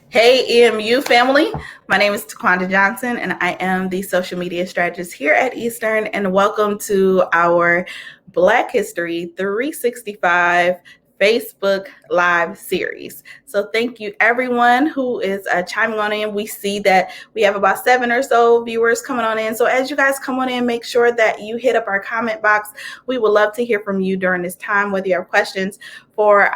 Hey, EMU family. My name is Taquanda Johnson, and I am the social media strategist here at Eastern. And welcome to our Black History 365 Facebook Live series. So, thank you everyone who is chiming on in. We see that we have about 7 or so viewers coming on in. So, as you guys come on in, make sure that you hit up our comment box. We would love to hear from you during this time, whether you have questions for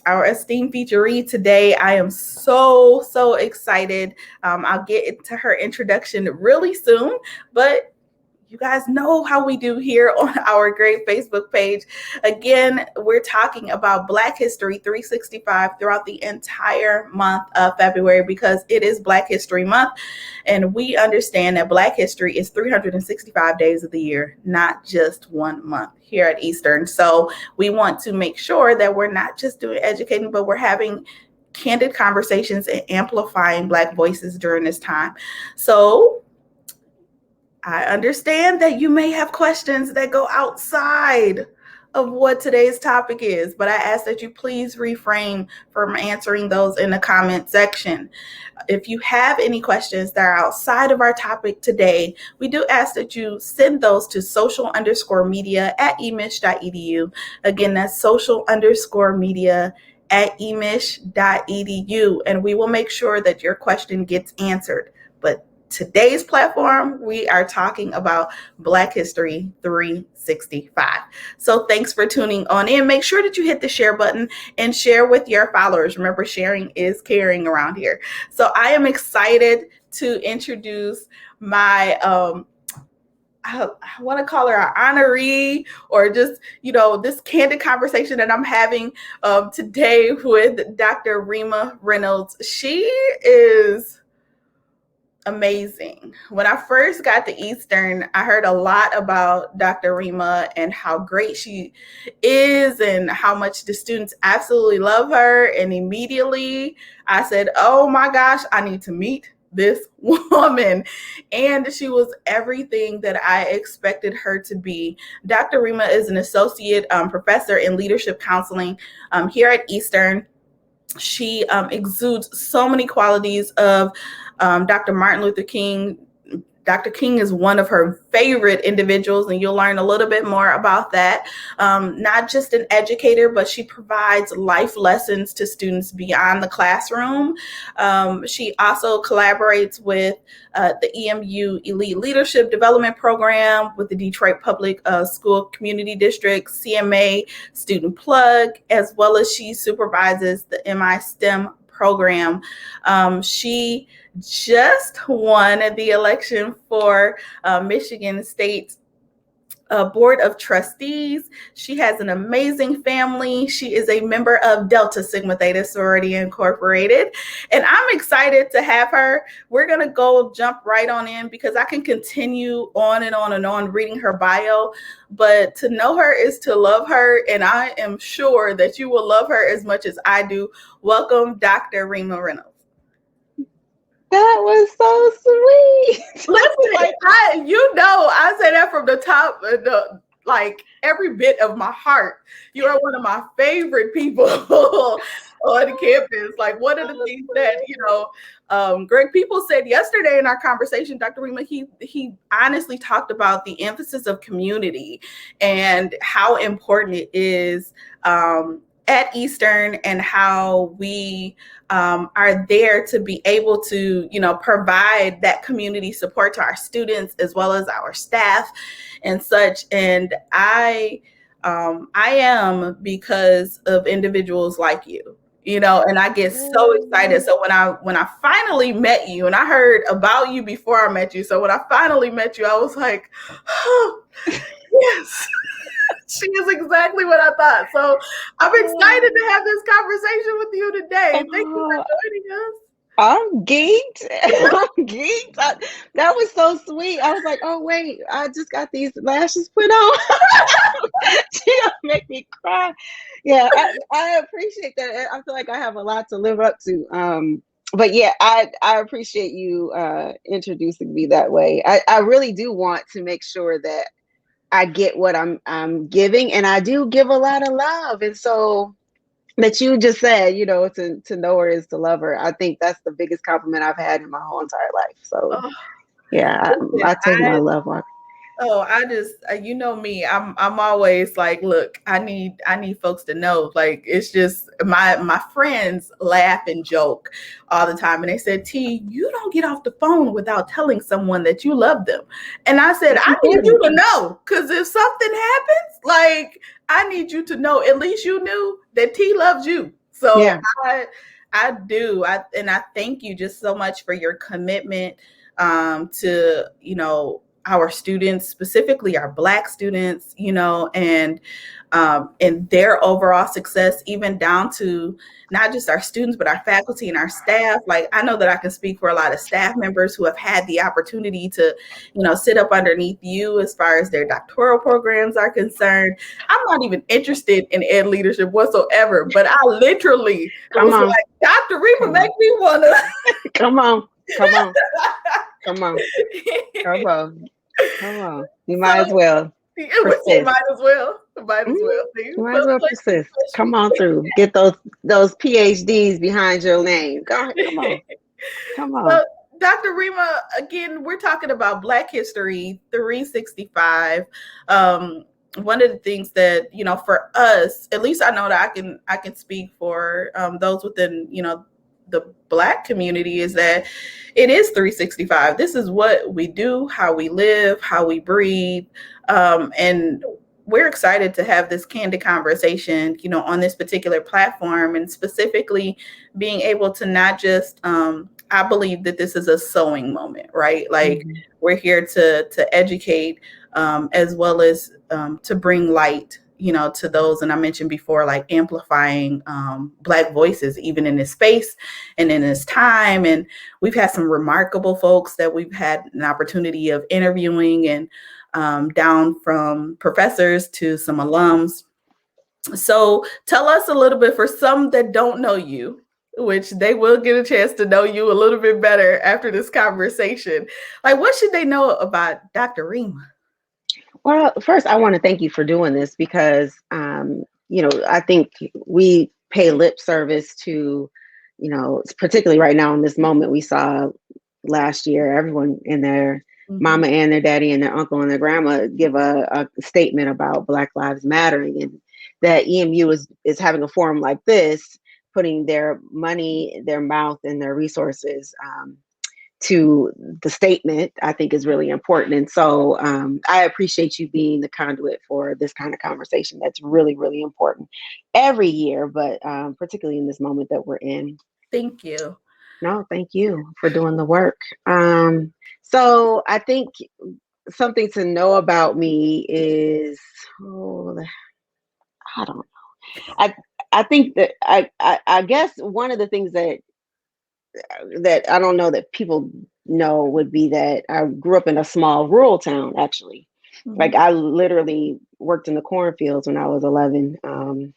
our esteemed featuree today. I am so excited. I'll get into her introduction really soon, but you guys know how we do here on our great Facebook page. Again, we're talking about Black History 365 throughout the entire month of February because it is Black History Month. And we understand that Black history is 365 days of the year, not just 1 month here at Eastern. So we want to make sure that we're not just doing educating, but we're having candid conversations and amplifying Black voices during this time. So I understand that you may have questions that go outside of what today's topic is, but I ask that you please refrain from answering those in the comment section. If you have any questions that are outside of our topic today, we do ask that you send those to social_media@emich.edu. Again, that's social_media@emich.edu, and we will make sure that your question gets answered. But today's platform, we are talking about Black History 365. So thanks for tuning on in. Make sure that you hit the share button and share with your followers. Remember, sharing is caring around here. So I am excited to introduce my I want to call her an honoree, or just, this candid conversation that I'm having today with Dr. Rema Reynolds. She is amazing. When I first got to Eastern, I heard a lot about Dr. Rema and how great she is and how much the students absolutely love her. And immediately I said, oh my gosh, I need to meet this woman. And she was everything that I expected her to be. Dr. Rema is an associate professor in leadership counseling here at Eastern. She exudes so many qualities of Dr. Martin Luther King. Dr. King is one of her favorite individuals, and you'll learn a little bit more about that. Not just an educator, but she provides life lessons to students beyond the classroom. She also collaborates with the EMU Elite Leadership Development Program, with the Detroit Public School Community District, CMA Student Plug, as well as she supervises the MI STEM program. She just won the election for Michigan State Board of Trustees. She has an amazing family. She is a member of Delta Sigma Theta Sorority Incorporated. And I'm excited to have her. We're going to jump right on in because I can continue on and on and on reading her bio. But to know her is to love her. And I am sure that you will love her as much as I do. Welcome, Dr. Rema Reynolds. That was so sweet. Listen, I say that from the top of every bit of my heart. You are one of my favorite people on campus. Like, one of the things that, Greg People said yesterday in our conversation, Dr. Rema, he honestly talked about the emphasis of community and how important it is at Eastern, and how we are there to be able to, provide that community support to our students as well as our staff and such. And I am because of individuals like you. And I get so excited. So when I finally met you, and I heard about you before I met you, so when I finally met you, I was like, oh, yes. She is exactly what I thought. So I'm excited to have this conversation with you today. Thank you for joining us. I'm geeked. I'm geeked. That was so sweet. I was like, oh, wait, I just got these lashes put on. She gonna make me cry. Yeah, I appreciate that. I feel like I have a lot to live up to. But yeah, I appreciate you introducing me that way. I really do want to make sure that I get what I'm giving, and I do give a lot of love. And so that you just said, to know her is to love her. I think that's the biggest compliment I've had in my whole entire life. So Oh, yeah, listen, I take my love walk. oh, I just you know me. I'm always like, look, I need folks to know. Like it's just my friends laugh and joke all the time, and they said, "T, you don't get off the phone without telling someone that you love them." And I said, It's I need you important. to know, because if something happens, like I need you to know. At least you knew that T loves you. So Yeah. I do. I thank you just so much for your commitment to our students, specifically our Black students, and their overall success, even down to not just our students, but our faculty and our staff. Like I know that I can speak for a lot of staff members who have had the opportunity to, sit up underneath you as far as their doctoral programs are concerned. I'm not even interested in ed leadership whatsoever, but I literally Come was on. like, Dr. Rema Come make on. me wanna. Come on. Come on. Come on. Come on. Come on. You So might as well it persist. might as well. Might as Mhm. well. See, You might as well persist. Come on through. Get those PhDs behind your name. Go ahead. Come on. Come on. So, Dr. Rema, again, we're talking about Black History 365. One of the things that for us, at least I know that I can speak for those within the Black community, is that it is 365. This is what we do, how we live, how we breathe, and we're excited to have this candid conversation, on this particular platform, and specifically being able to not just I believe that this is a sewing moment, right? Like Mhm. we're here to educate, as well as to bring light, to those. And I mentioned before, like amplifying Black voices, even in this space and in this time. And we've had some remarkable folks that we've had an opportunity of interviewing, and down from professors to some alums. So tell us a little bit, for some that don't know you, which they will get a chance to know you a little bit better after this conversation. Like, what should they know about Dr. Rema? Well, first, I want to thank you for doing this because, I think we pay lip service to, particularly right now in this moment, we saw last year, everyone and their Mm-hmm. mama and their daddy and their uncle and their grandma give a statement about Black Lives Mattering, and that EMU is having a forum like this, putting their money, their mouth, and their resources to the statement, I think is really important. And so I appreciate you being the conduit for this kind of conversation. That's really, really important every year, but particularly in this moment that we're in. Thank you. No, thank you for doing the work. So I think something to know about me is, I don't know. I think that I guess one of the things that I don't know that people know would be that I grew up in a small rural town, actually. Mm-hmm. Like I literally worked in the cornfields when I was 11. And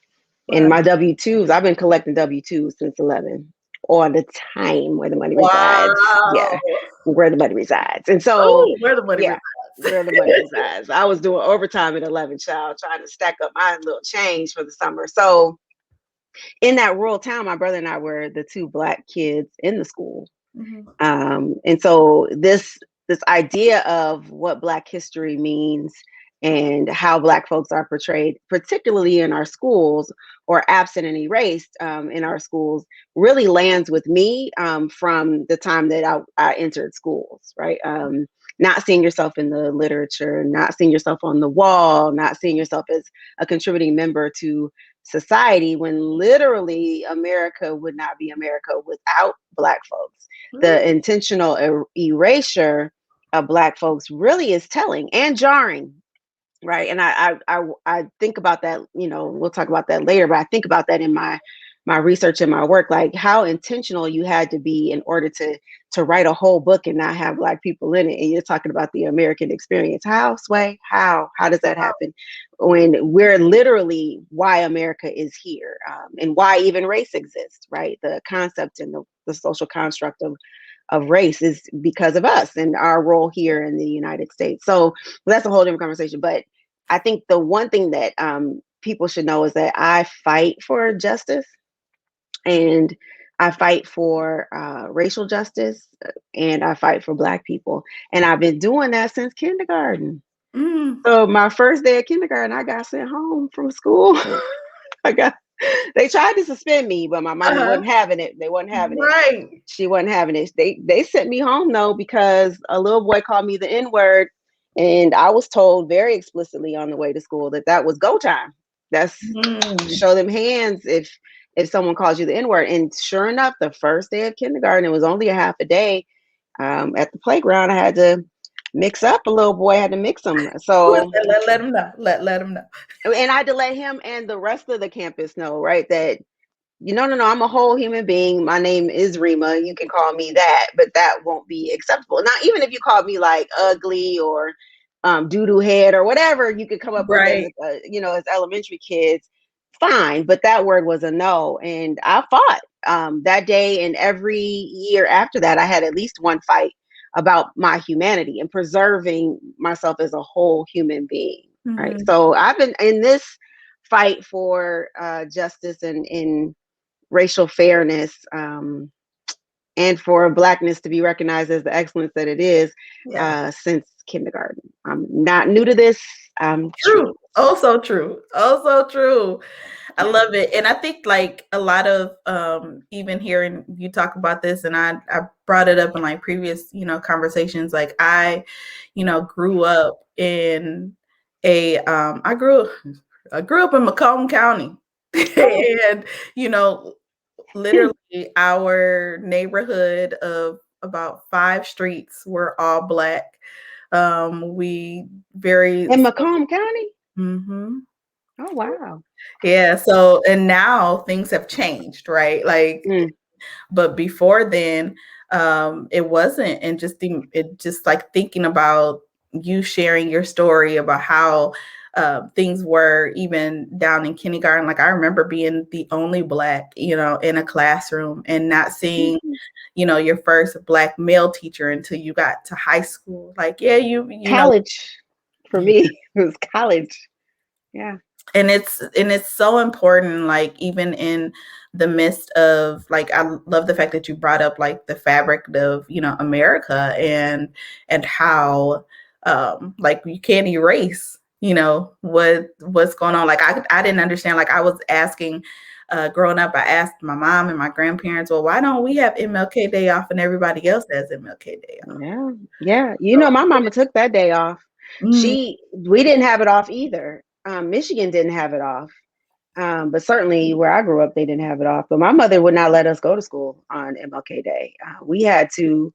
Wow. my W-2s, I've been collecting W-2s since 11, all the time, where the money resides. Yeah, Wow. where the money resides. And so, Oh, where the money yeah, where the money resides. I was doing overtime at 11, child, trying to stack up my little change for the summer. So in that rural town, my brother and I were the two Black kids in the school. Mm-hmm. And so this idea of what Black history means and how Black folks are portrayed, particularly in our schools or absent and erased in our schools, really lands with me from the time that I entered schools, right? Not seeing yourself in the literature, not seeing yourself on the wall, not seeing yourself as a contributing member to society, when literally America would not be America without Black folks. The intentional erasure of Black folks really is telling and jarring, right? And I think about that. We'll talk about that later, but I think about that in my research and my work, like how intentional you had to be in order to write a whole book and not have Black people in it. And you're talking about the American experience. How, Sway? How does that happen when we're literally why America is here, and why even race exists, right? The concept and the social construct of race is because of us and our role here in the United States. So that's a whole different conversation. But I think the one thing that people should know is that I fight for justice, and I fight for racial justice, and I fight for Black people. And I've been doing that since kindergarten. Mm. So my first day of kindergarten, I got sent home from school. I got they tried to suspend me, but my mama Uh-huh. wasn't having it. They wasn't having it. Right. She wasn't having it. They sent me home though because a little boy called me the N word, and I was told very explicitly on the way to school that that was go time. That's Mm. show them hands if someone calls you the N word. And sure enough, the first day of kindergarten, it was only a half a day. At the playground, I had to mix up a little boy. I had to mix him. So Let him know. Let him know. and I had to let him and the rest of the campus know, right, that no, I'm a whole human being. My name is Rema. You can call me that, but that won't be acceptable. Now, even if you call me like ugly or doo-doo head or whatever you could come up with as Right. as elementary kids, fine. But that word was a no, and I fought that day, and every year after that, I had at least one fight about my humanity and preserving myself as a whole human being. Right. Mm-hmm. So I've been in this fight for justice and in racial fairness, and for Blackness to be recognized as the excellence that it is Yeah. since kindergarten. I'm not new to this. I'm true to True. Also true. Also true. I love it. And I think like a lot of even hearing you talk about this, and I brought it up in like previous, conversations. Like grew up in a I grew up in Macomb County. Oh, And you know, literally our neighborhood of about 5 streets were all Black. We very in Macomb County? mhm. Oh, wow. Yeah, so and now things have changed, right? Like, Mm. but before then, it wasn't. And it just like thinking about you sharing your story about how things were even down in kindergarten. Like I remember being the only Black, in a classroom and not seeing, Mm. your first Black male teacher until you got to high school. Like, yeah, you know, College for yeah. me it was college. Yeah. And it's so important, like even in the midst of like I love the fact that you brought up like the fabric of America and how like you can't erase what's going on. Like I didn't understand. Like I was asking growing up, I asked my mom and my grandparents, well, why don't we have MLK Day off and everybody else has MLK Day off? Yeah. Yeah. So, My mama took that day off. mm, We didn't have it off either. Michigan didn't have it off. But certainly where I grew up, they didn't have it off. But my mother would not let us go to school on MLK Day. We had to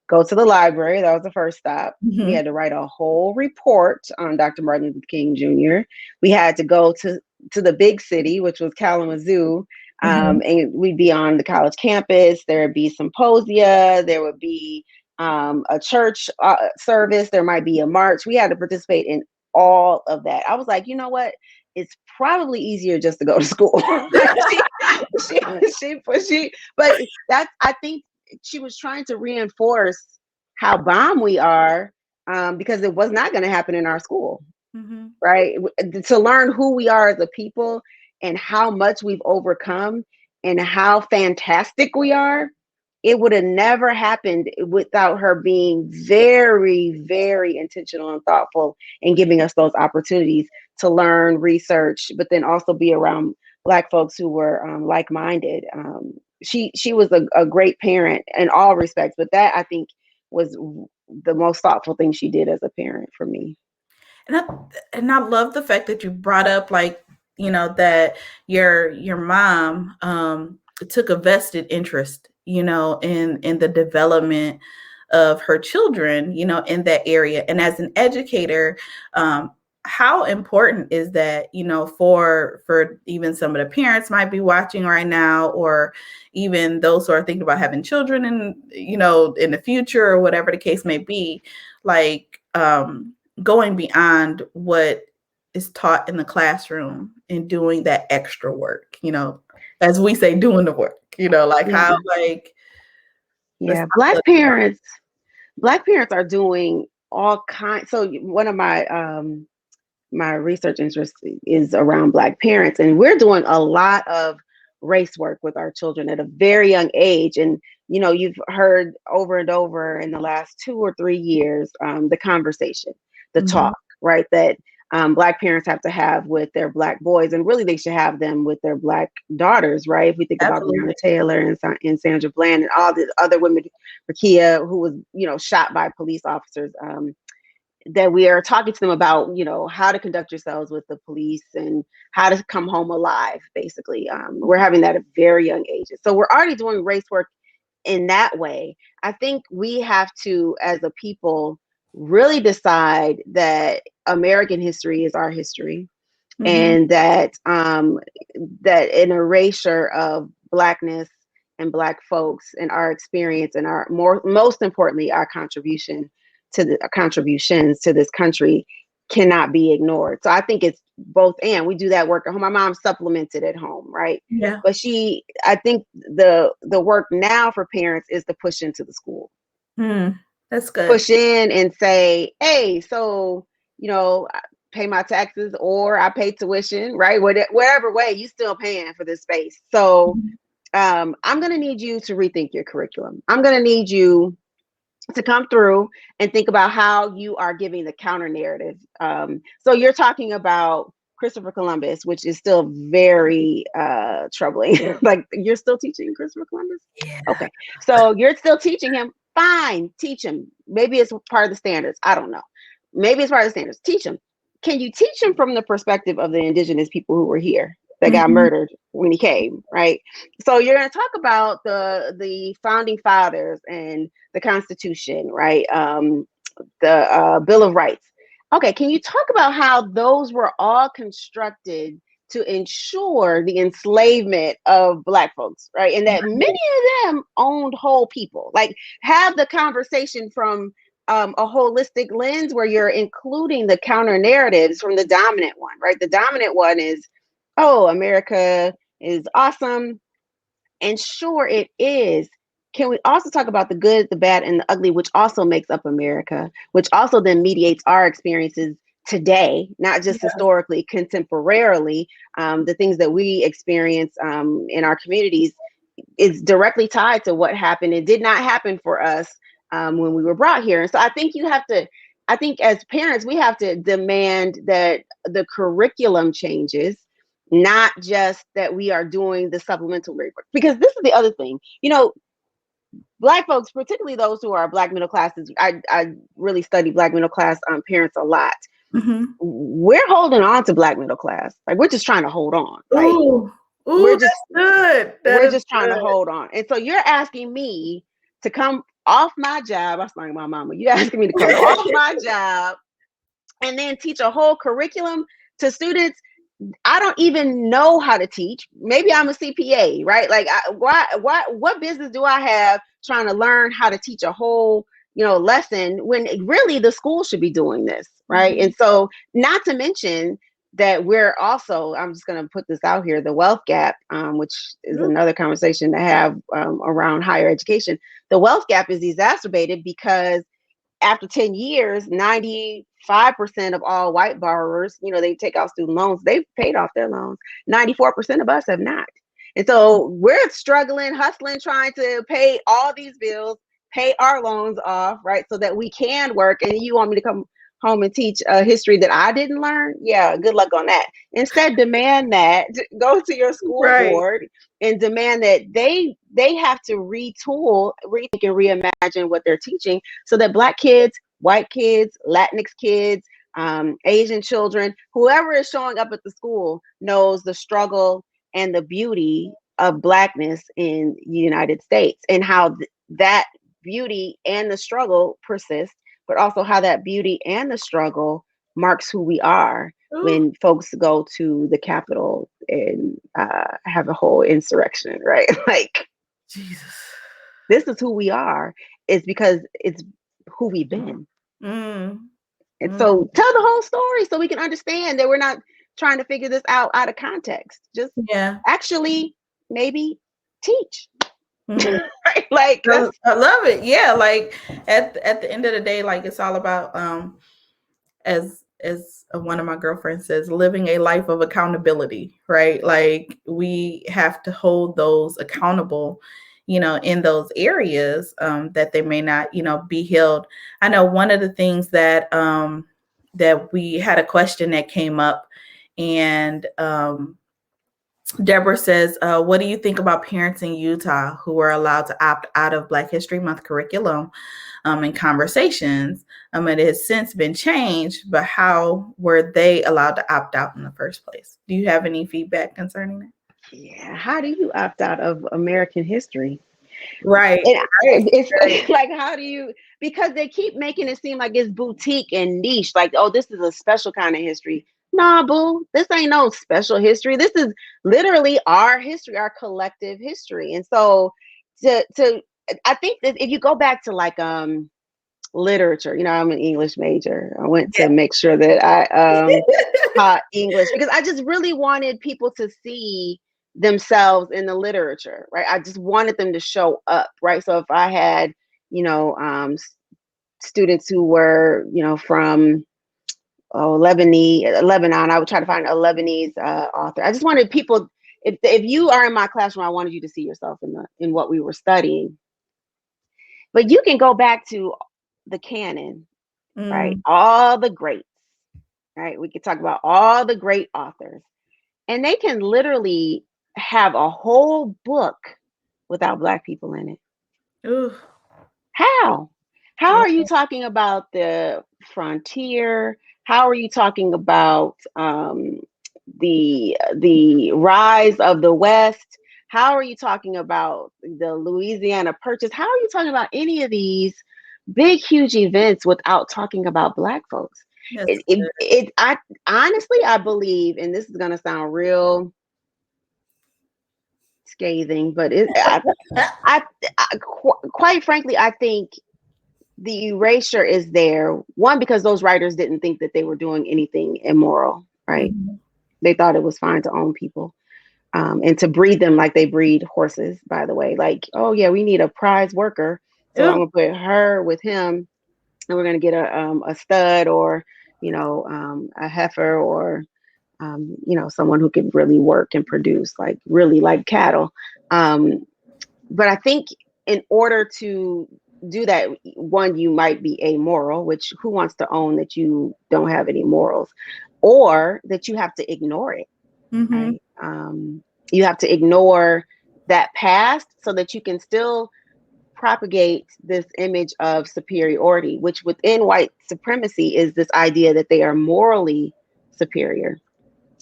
go to the library. That was the first stop. We mhm, had to write a whole report on Dr. Martin Luther King Jr. We had to go to the big city, which was Kalamazoo, mhm, and we'd be on the college campus. There would be symposia. There would be a church service. There might be a march. We had to participate in all of that. I was like, you know what? It's probably easier just to go to school. she, but that's, I think she was trying to reinforce how bomb we are, because it was not going to happen in our school, mhm. right? To learn who we are as a people and how much we've overcome and how fantastic we are, it would have never happened without her being very, very intentional and thoughtful and giving us those opportunities to learn, research, but then also be around Black folks who were like-minded. She was a great parent in all respects, but that I think was the most thoughtful thing she did as a parent for me. And I love the fact that you brought up like, that your mom took a vested interest, in the development of her children, in that area. And as an educator, how important is that, for even some of the parents might be watching right now, or even those who are thinking about having children in, in the future or whatever the case may be, like going beyond what is taught in the classroom and doing that extra work, as we say, doing the work, like how, Yeah. like, let's Yeah. talk a little bit about Black parents are doing all kinds. So one of my my research interest is around Black parents, and we're doing a lot of race work with our children at a very young age. And you've heard over and over in the last 2 or 3 years, the conversation, the Mm-hmm. talk, right, that Black parents have to have with their Black boys, and really they should have them with their Black daughters, right? If we think about Breonna Absolutely. Taylor and Sandra Bland and all the other women, Rakia, who was shot by police officers. That we are talking to them about, how to conduct yourselves with the police and how to come home alive, basically. We're having that at very young ages. So we're already doing race work in that way. I think we have to, as a people, really decide that American history is our history, Mm-hmm. and that that an erasure of Blackness and Black folks and our experience and our most importantly our contributions to this country cannot be ignored. So I think it's both, and we do that work at home. My mom supplemented at home, right? Yeah. But I think the work now for parents is to push into the school, That's good. push in and say, hey, so I pay my taxes or I pay tuition, right? Whatever way, you still paying for this space. So Mhm. I'm going to need you to rethink your curriculum. I'm going to need you to come through and think about how you are giving the counter narrative. So you're talking about Christopher Columbus, which is still very troubling. Like, you're still teaching Christopher Columbus? Yeah. Okay. So you're still teaching him. Fine, teach him. Maybe it's part of the standards. I don't know. Maybe it's part of the standards. Teach him. Can you teach him from the perspective of the indigenous people who were here that got Mm-hmm. murdered when he came, right? So you're going to talk about the founding fathers and the Constitution, right? The Bill of Rights. Okay, can you talk about how those were all constructed to ensure the enslavement of Black folks, right? And that many Right. of them owned whole people. Like, have the conversation from a holistic lens where you're including the counter narratives from the dominant one, right? The dominant one is, oh, America is awesome. And sure, it is. Can we also talk about the good, the bad, and the ugly, which also makes up America, which also then mediates our experiences today, not just Yeah. historically, contemporarily, the things that we experience in our communities is directly tied to what happened. It did not happen for us when we were brought here. And so I think as parents, we have to demand that the curriculum changes, not just that we are doing the supplemental work. Because this is the other thing, Black folks, particularly those who are Black middle classes, I really study Black middle class parents a lot. Mm-hmm. We're holding on to Black middle class. Like, we're just trying to hold on. Like, Ooh. we're Ooh, just that's good. That we're is just trying to good. hold on. And so you're asking me to come off my job. I was like, my mama, you asking me to come off my job and then teach a whole curriculum to students I don't even know how to teach. Maybe I'm a CPA, right? Like, what business do I have trying to learn how to teach a whole, lesson when really the school should be doing this, right? Mhm. And so, not to mention that we're also, I'm just going to put this out here, the wealth gap, which is Ooh. another conversation to have around higher education. The wealth gap is exacerbated because after 10 years, 95% of all white borrowers, they take out student loans, they've paid off their loans. 94% of us have not. And so we're struggling, hustling, trying to pay all these bills, pay our loans off, right? So that we can work. And you want me to come home and teach a history that I didn't learn? Yeah, good luck on that. Instead, demand that, go to your school Right. board and demand that they have to retool, rethink, and reimagine what they're teaching so that Black kids, white kids, Latinx kids, Asian children, whoever is showing up at the school knows the struggle and the beauty of Blackness in the United States, and how that beauty and the struggle persist, but also how that beauty and the struggle marks who we are Ooh, when folks go to the Capitol and have a whole insurrection, right? Like, Jesus. this is who we are. It's because it's who we've been. Mm. And Mm. so tell the whole story so we can understand that we're not trying to figure this out of context. Just Yeah. actually maybe teach. Mm. Right? Like, that's I love it. Yeah, like at the end of the day, like it's all about as as one of my girlfriends says, living a life of accountability, right? Like we have to hold those accountable, in those areas that they may not, be held. I know one of the things that we had a question that came up, and Deborah says, what do you think about parents in Utah who are allowed to opt out of Black History Month curriculum in conversations? It has since been changed, but how were they allowed to opt out in the first place? Do you have any feedback concerning that? Yeah. How do you opt out of American history? Right, And right, right. it's like, how do you, because they keep making it seem like it's boutique and niche, like, oh, this is a special kind of history. Nah, boo, this ain't no special history. This is literally our history, our collective history. And so to I think that if you go back to like literature, I'm an English major. I went to Yeah. make sure that I taught English because I just really wanted people to see themselves in the literature, right? I just wanted them to show up, right? So if I had, you know, um, students who were, from Lebanon, I would try to find a Lebanese author. I just wanted people. If you are in my classroom, I wanted you to see yourself in what we were studying. But you can go back to the canon, right? Mm. All the greats, right? We could talk about all the great authors, and they can literally have a whole book without Black people in it. Ooh, How? How yeah. are you talking about the frontier? How are you talking about the rise of the West? How are you talking about the Louisiana Purchase? How are you talking about any of these big, huge events without talking about Black folks? That's I honestly, I believe, and this is going to sound real scathing, but good. quite frankly, I think the erasure is there. One, because those writers didn't think that they were doing anything immoral, right? Mhm. They thought it was fine to own people. And to breed them like they breed horses, by the way. Like, oh yeah, we need a prize worker, so I'm Ooh, gonna put her with him, and we're gonna get a stud or a heifer or someone who can really work and produce, like really like cattle. Um, but I think in order to do that, one, you might be amoral, which who wants to own that you don't have any morals, or that you have to ignore it, mhm. right? You have to ignore that past so that you can still propagate this image of superiority, which within white supremacy is this idea that they are morally superior.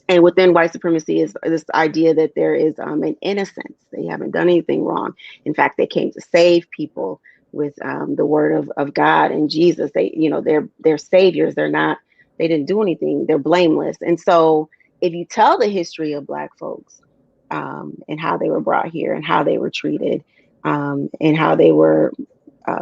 And within white supremacy is this idea that there is an innocence. They haven't done anything wrong. In fact, they came to save people with the word of God and Jesus. They're saviors. They didn't do anything. They're blameless. And so if you tell the history of Black folks and how they were brought here and how they were treated and how they were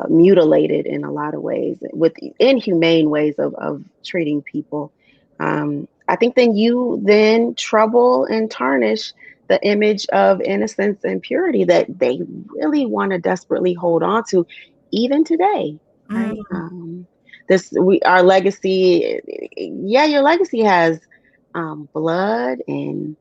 mutilated in a lot of ways with inhumane ways of treating people, I think then you then trouble and tarnish the image of innocence and purity that they really want to desperately hold on to, even today, right? Mm. Our legacy, yeah, your legacy has blood and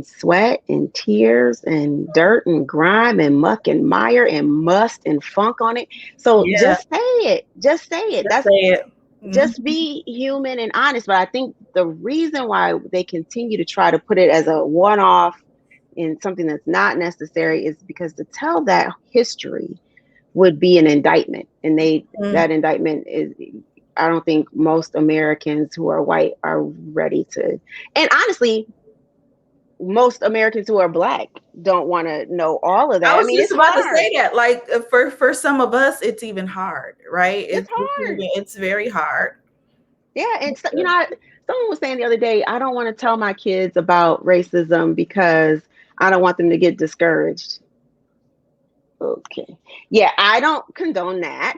sweat and tears and dirt and grime and muck and mire and must and funk on it. So Yeah, just say it. Just say it. just say it. Mhm. Just be human and honest. But I think the reason why they continue to try to put it as a one-off in something that's not necessary is because to tell that history would be an indictment. And Mm. that indictment is, I don't think most Americans who are white are ready to. And honestly, most Americans who are Black don't want to know all of I that. I was mean, just it's about to hard. say that, like, for some of us, it's even hard, right? It's It's hard. even it's very hard. Yeah, and so, someone was saying the other day, I don't want to tell my kids about racism because I don't want them to get discouraged. Okay. Yeah, I don't condone that.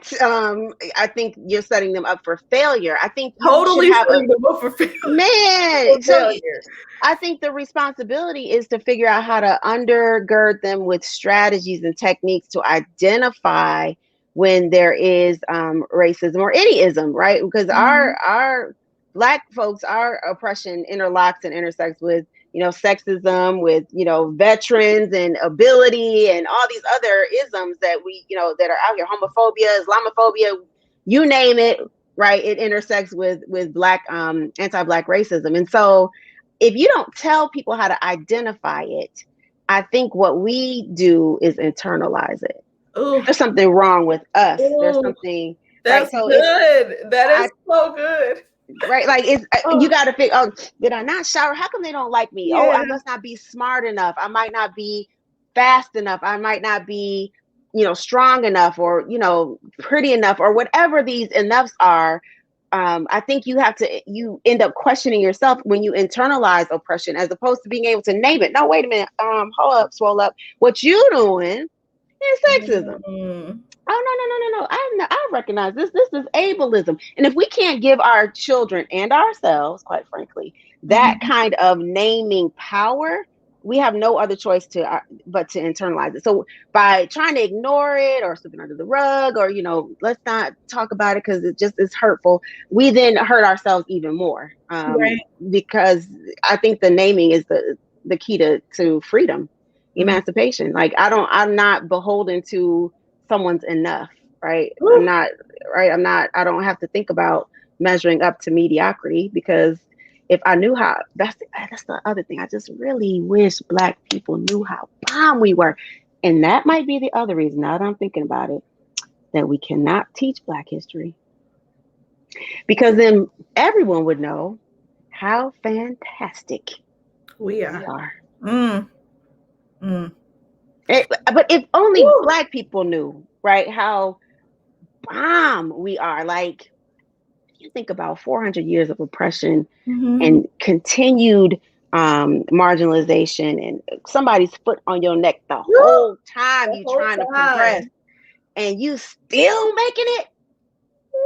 I think you're setting them up for failure. I think you should Totally have a setting them up for man. for So failure. I think the responsibility is to figure out how to undergird them with strategies and techniques to identify when there is racism or any ism, right? Because Mhm. our Black folks, our oppression interlocks and intersects with, sexism, with, veterans and ability and all these other isms that we, that are out here, homophobia, Islamophobia, you name it, right? It intersects with Black, anti-Black racism. And so if you don't tell people how to identify it, I think what we do is internalize it. Ooh, There's something wrong with us. There's ooh, something, right? that's So good. That is I so good. right, like it's you Oh, got to think, oh, did I not shower? How come they don't like me? Oh, yeah, I must not be smart enough. I might not be fast enough. I might not be, strong enough, or pretty enough, or whatever these enoughs are. I think you end up questioning yourself when you internalize oppression, as opposed to being able to name it. No, wait a minute. Hold up, swole up. What you doing is sexism. mm, Oh, no. I recognize this. This is ableism. And if we can't give our children and ourselves, quite frankly, that mhm. kind of naming power, we have no other choice but to internalize it. So by trying to ignore it or sweep it under the rug, or let's not talk about it because it just is hurtful, we then hurt ourselves even more. Right. Because I think the naming is the key to freedom, Mm. emancipation. Like I'm not beholden to someone's enough, right? Ooh, I don't have to think about measuring up to mediocrity, because if I knew how, that's the other thing. I just really wish Black people knew how bomb we were. And that might be the other reason, now that I'm thinking about it, that we cannot teach Black history, because then everyone would know how fantastic we we are. are. Mm, mm. But if only Woo. Black people knew, right, how bomb we are. Like, you think about 400 years of oppression Mhm. and continued marginalization, and somebody's foot on your neck the Woo. whole time The you whole trying to progress, time. and you still making it.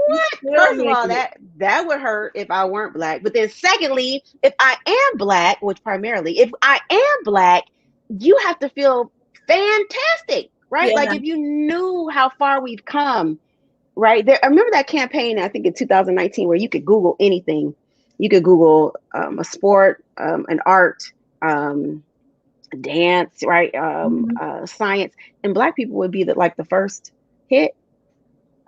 You What? still First of all, making it. that would hurt if I weren't Black. But then secondly, if I am Black, which primarily, if I am Black, you have to feel fantastic, right? Like, Yeah. if you knew how far we've come, right there. I remember that campaign, I think in 2019, where you could Google anything. You could Google a sport, an art, um, dance, right, Mhm. science, and Black people would be the first hit,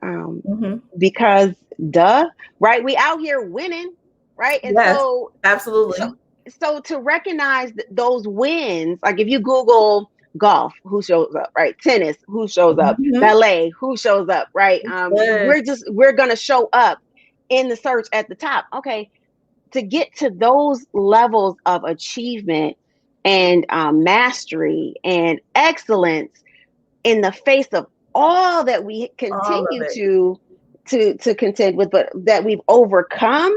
um, Mhm. because duh, right? We out here winning, right? And Yes, so absolutely. to recognize those wins, like if you Google golf, who shows up, right? Tennis, who shows up? Mhm. Ballet, who shows up, right? Good. We're gonna show up in the search at the top. Okay, to get to those levels of achievement and mastery and excellence in the face of all that we All of continue it. to contend with, but that we've overcome,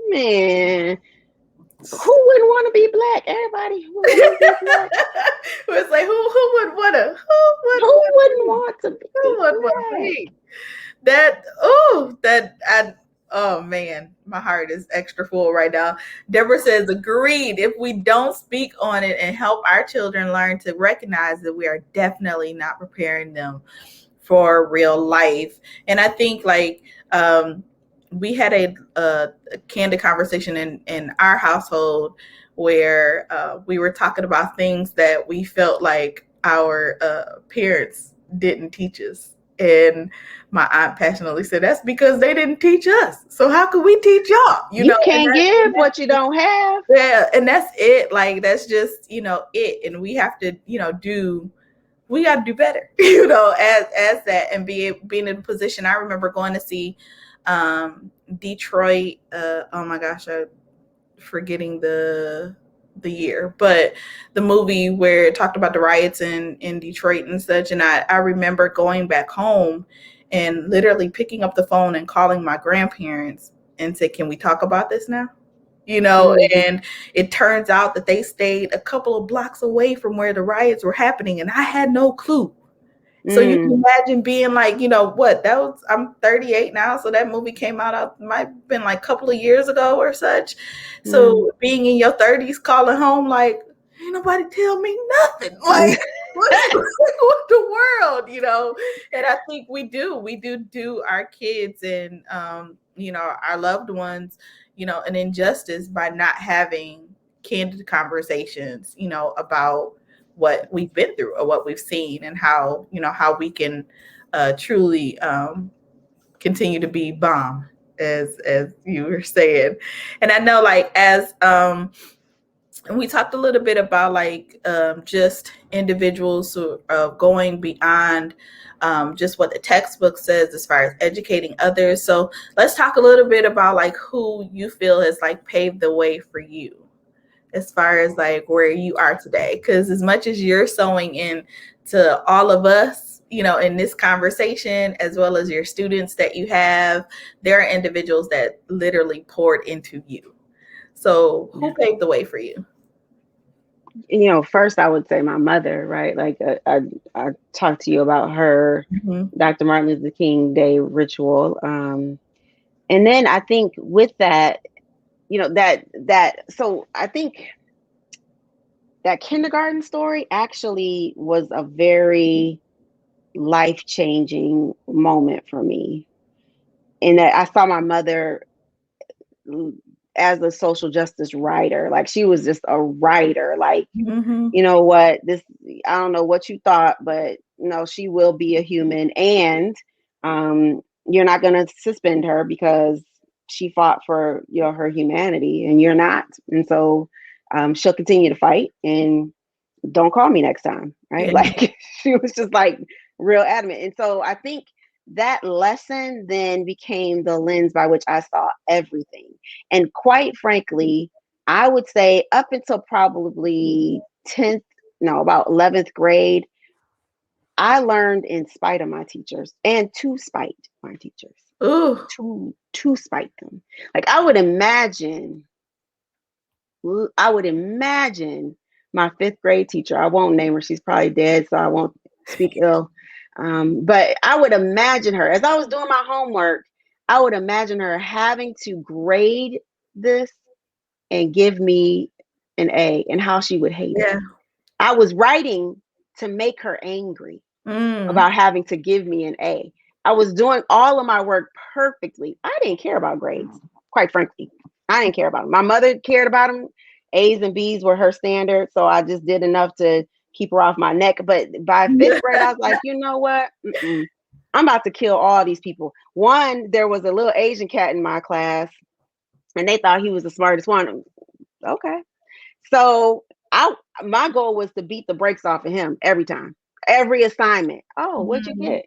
man, who wouldn't want to be Black? Everybody would want to be Black. It's like who Who would wouldn't be want to be who would want to Black? be that? Oh, that I. Oh man, my heart is extra full right now. Deborah says, agreed. If we don't speak on it and help our children learn to recognize that, we are definitely not preparing them for real life. And I think like we had a candid conversation in our household where we were talking about things that we felt like our parents didn't teach us. And my aunt passionately said, that's because they didn't teach us. So how could we teach y'all? You You know, can't give what you don't have. yeah, and that's it. Like that's just, it. And we have to, we got to do better, as that, and being in a position. I remember going to see Detroit. Oh my gosh, I'm forgetting the year, but the movie where it talked about the riots in Detroit and such. And I remember going back home and literally picking up the phone and calling my grandparents and said, "Can we talk about this now?" Mm, And it turns out that they stayed a couple of blocks away from where the riots were happening, and I had no clue. So you can mm, imagine being like, what, that was, I'm 38 now, so that movie came out, might have been like a couple of years ago or such. mm. So being in your 30s, calling home like, ain't nobody tell me nothing. Like, what the world? And I think we do our kids and, our loved ones, an injustice by not having candid conversations, about what we've been through or what we've seen, and how we can truly continue to be bomb, as you were saying. And I know, like, as and we talked a little bit about, like, just individuals who are going beyond just what the textbook says as far as educating others. So let's talk a little bit about, like, who you feel has, like, paved the way for you as far as, like, where you are today. Because as much as you're sewing in to all of us, in this conversation, as well as your students that you have, there are individuals that literally poured into you. So who Yeah. paved the way for you? First I would say my mother, right? Like I talked to you about her, Mm-hmm. Dr. Martin Luther King Day ritual. And then I think with that, so I think that kindergarten story actually was a very life-changing moment for me. In that I saw my mother as a social justice writer. Like she was just a writer. Like, Mm-hmm. you know what, this, I don't know what you thought, but she will be a human. And you're not going to suspend her because she fought for her humanity and you're not. And so she'll continue to fight and don't call me next time. Right. Yeah. Like she was just like real adamant. And so I think that lesson then became the lens by which I saw everything. And quite frankly, I would say up until probably 10th, no, about 11th grade, I learned in spite of my teachers and to spite my teachers, Ooh. to spite them. Like I would imagine my 5th grade teacher. I won't name her. She's probably dead, so I won't speak ill. But I would imagine her as I was doing my homework. I would imagine her having to grade this and give me an A, and how she would hate it. Yeah. I was writing to make her angry Mm. about having to give me an A. I was doing all of my work perfectly. I didn't care about grades, quite frankly. I didn't care about them. My mother cared about them. A's and B's were her standard, so I just did enough to keep her off my neck. But by 5th grade, I was like, you know what? I'm about to kill all these people. One, there was a little Asian cat in my class, and they thought he was the smartest one. Okay. So my goal was to beat the brakes off of him every time, every assignment. Oh, what'd you Mhm. get?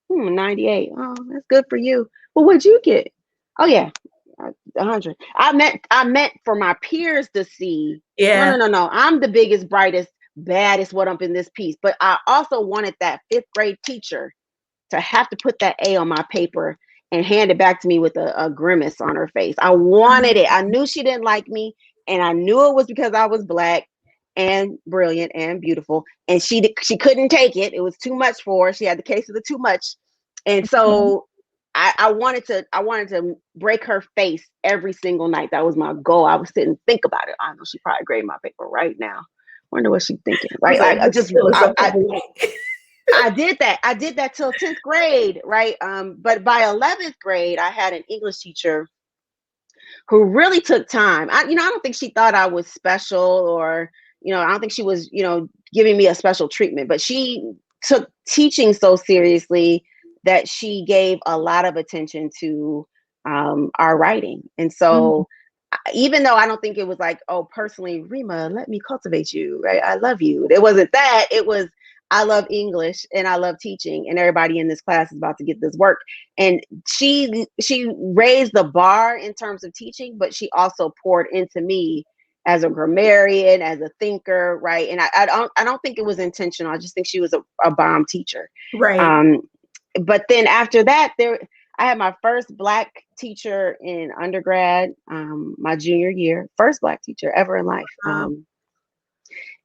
98. Oh, that's good for you. Well, what'd you get? Oh yeah, 100. I meant for my peers to see. No, Yeah. no, no, no. I'm the biggest, brightest, baddest what up in this piece. But I also wanted that 5th grade teacher to have to put that A on my paper and hand it back to me with a grimace on her face. I wanted it. I knew she didn't like me, and I knew it was because I was black and brilliant and beautiful, and she couldn't take it. It was too much for her. She had the case of the too much, and Mhm. so I wanted to break her face every single night. That was my goal. I was sitting and think about it. I know she probably graded my paper right now. Wonder what she's thinking, I was right? like, Like just feel it some type of way. I did that. I did that till 10th grade, right? But by 11th grade, I had an English teacher who really took time. I don't think she thought I was special, or, I don't think she was, giving me a special treatment, but she took teaching so seriously that she gave a lot of attention to our writing. And Mhm. so, even though I don't think it was like, oh, personally, Rema, let me cultivate you, right? I love you. It wasn't that. It was, I love English and I love teaching, and everybody in this class is about to get this work. And she raised the bar in terms of teaching, but she also poured into me as a grammarian, as a thinker, right? And I don't think it was intentional. I just think she was a bomb teacher. Right. Um, but then after that, I had my first black teacher in undergrad, my junior year, first black teacher ever in life. Wow.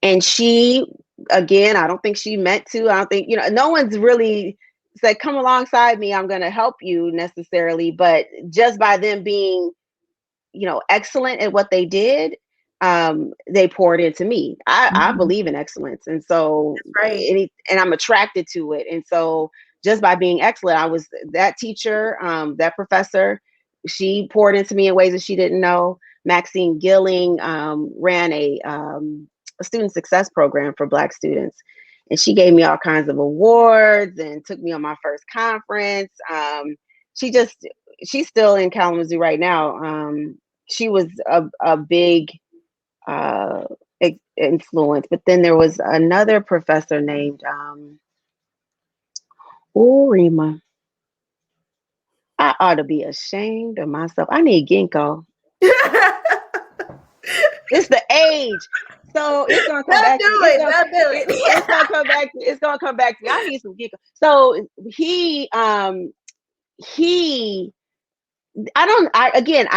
And she, again, I don't think she meant to. I don't think, no one's really said, come alongside me, I'm going to help you necessarily. But just by them being, excellent at what they did, they poured into me. I Mhm. believe in excellence. And so, That's right. and I'm attracted to it. And so, just by being excellent, I was that teacher, that professor. she poured into me in ways that she didn't know. Maxine Gilling ran a student success program for Black students. And she gave me all kinds of awards and took me on my first conference. She just, she's still in Kalamazoo right now. She was a big uh, influence. But then there was another professor named, Rema. I ought to be ashamed of myself. I need ginkgo. It's the age. So it's gonna come Don't back to me. do it. Don't do It's it. gonna come back. It's gonna come back to me. I need some ginkgo. So he I don't I again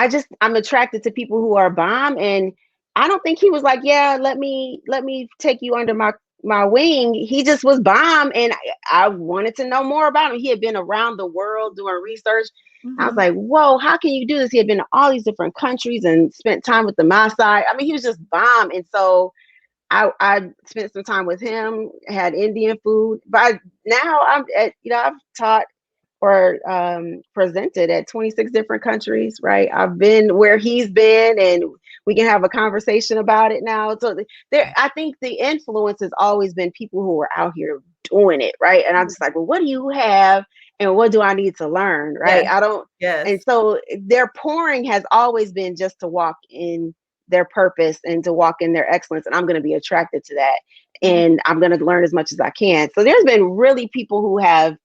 I'm attracted to people who are bomb, and I don't think he was like, yeah, let me take you under my wing. He just was bomb, and I wanted to know more about him. He had been around the world doing research. I was Mhm. like, whoa, how can you do this? He had been to all these different countries and spent time with the Maasai. I mean, he was just bomb. And so I spent some time with him, had Indian food. But now I've taught or presented at 26 different countries, right? I've been where he's been, and we can have a conversation about it now. So I think the influence has always been people who are out here doing it, right? And I'm just like, well, what do you have, and what do I need to learn, right? Yes. I don't. And Yes. so their pouring has always been just to walk in their purpose and to walk in their excellence, and I'm going to be attracted to that, Mhm. and I'm going to learn as much as I can. So there's been really people who have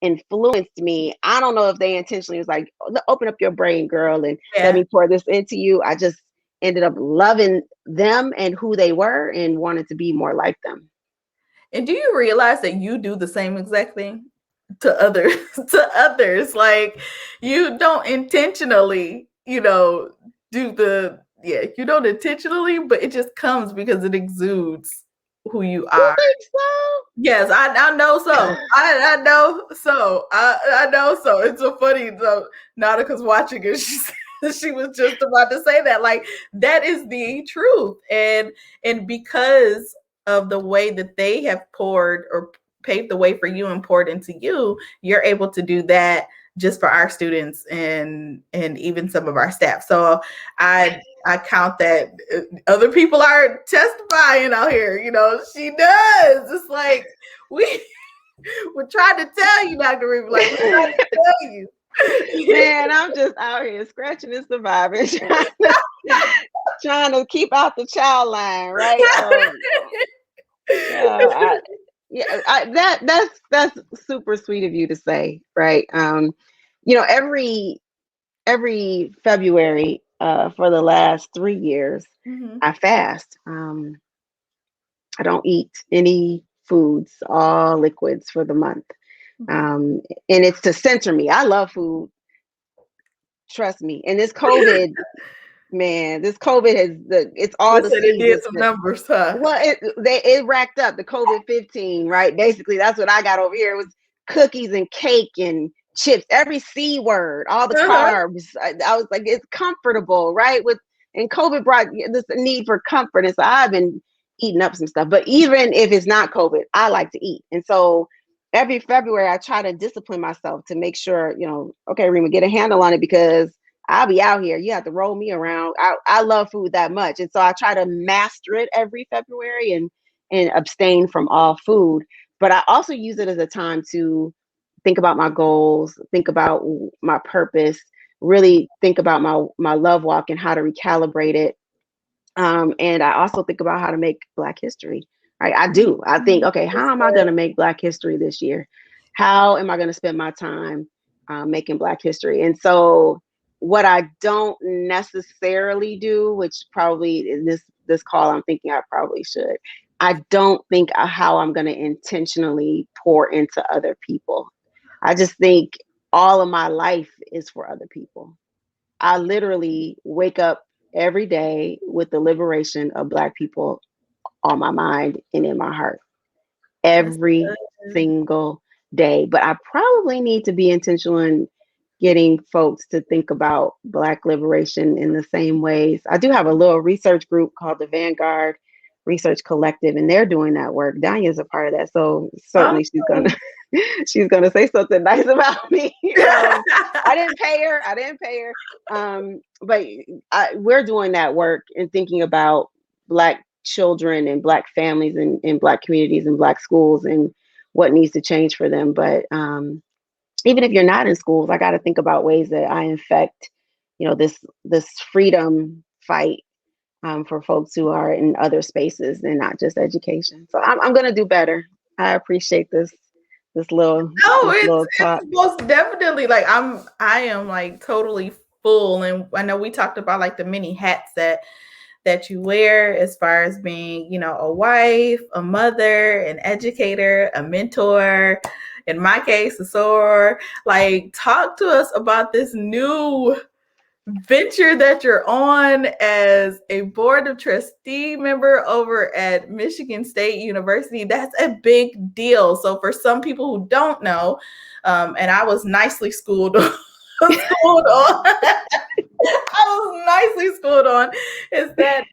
influenced me. I don't know if they intentionally was like, open up your brain, girl, and let Yeah. me pour this into you. I just ended up loving them and who they were and wanted to be more like them. And do you realize that you do the same exact thing to others? To others, like you don't intentionally, do the yeah, you don't intentionally, but it just comes because it exudes who you You are. think Yes, I know so. so? I know so. I know so. It's so funny. So Nautica's watching it. She was just about to say that. Like that is the truth, and because of the way that they have poured or paved the way for you and poured into you, you're able to do that just for our students and even some of our staff. So I count that other people are testifying out here. She does. It's like we we're trying to tell you, Dr. Reeve, like we're trying to tell you. Man, I'm just out here scratching and surviving, trying to keep out the child line, right? I, yeah, that's super sweet of you to say, right? Every February for the last 3 years, Mhm. I fast. I don't eat any foods, all liquids for the month. Mhm. Um, and it's to center me. I love food, trust me. And this COVID, man, this COVID it's all the Listen, it seeds. did some numbers, huh? Well, it racked up the COVID-15, right? Basically, that's what I got over here. It was cookies and cake and chips, every C word, all the Uh-huh. carbs. I was like, it's comfortable, right? And COVID brought this need for comfort, and so I've been eating up some stuff. But even if it's not COVID, I like to eat, and so every February I try to discipline myself to make sure, okay, Rima, get a handle on it because I'll be out here. You have to roll me around. I love food that much. And so I try to master it every February and abstain from all food. But I also use it as a time to think about my goals, think about my purpose, really think about my love walk and how to recalibrate it. And I also think about how to make Black history. Right. I do. I think, Mhm. okay, That's how am I going good. to make Black history this year? How am I going to spend my time making Black history? And so, what I don't necessarily do, which probably in this call, I'm thinking I probably should. I don't think how I'm going to intentionally pour into other people. I just think all of my life is for other people. I literally wake up every day with the liberation of Black people on my mind and in my heart That's every good. single day. But I probably need to be intentional in getting folks to think about Black liberation in the same ways. I do have a little research group called the Vanguard Research Collective, and they're doing that work. Danya's a part of that. So certainly she's going Awesome. to. She's gonna say something nice about me. I didn't pay her. I didn't pay her. But we're doing that work and thinking about Black children and Black families and Black communities and Black schools and what needs to change for them. But even if you're not in schools, I got to think about ways that I infect, this freedom fight for folks who are in other spaces and not just education. So I'm going to do better. I appreciate this little No, this it's little talk. most definitely like I am like totally full, and I know we talked about like the many hats that you wear as far as being, a wife, a mother, an educator, a mentor, in my case, a soror. Like, talk to us about this new venture that you're on as a board of trustee member over at Michigan State University. That's a big deal. So for some people who don't know, and I was nicely schooled schooled on I was nicely schooled on, is that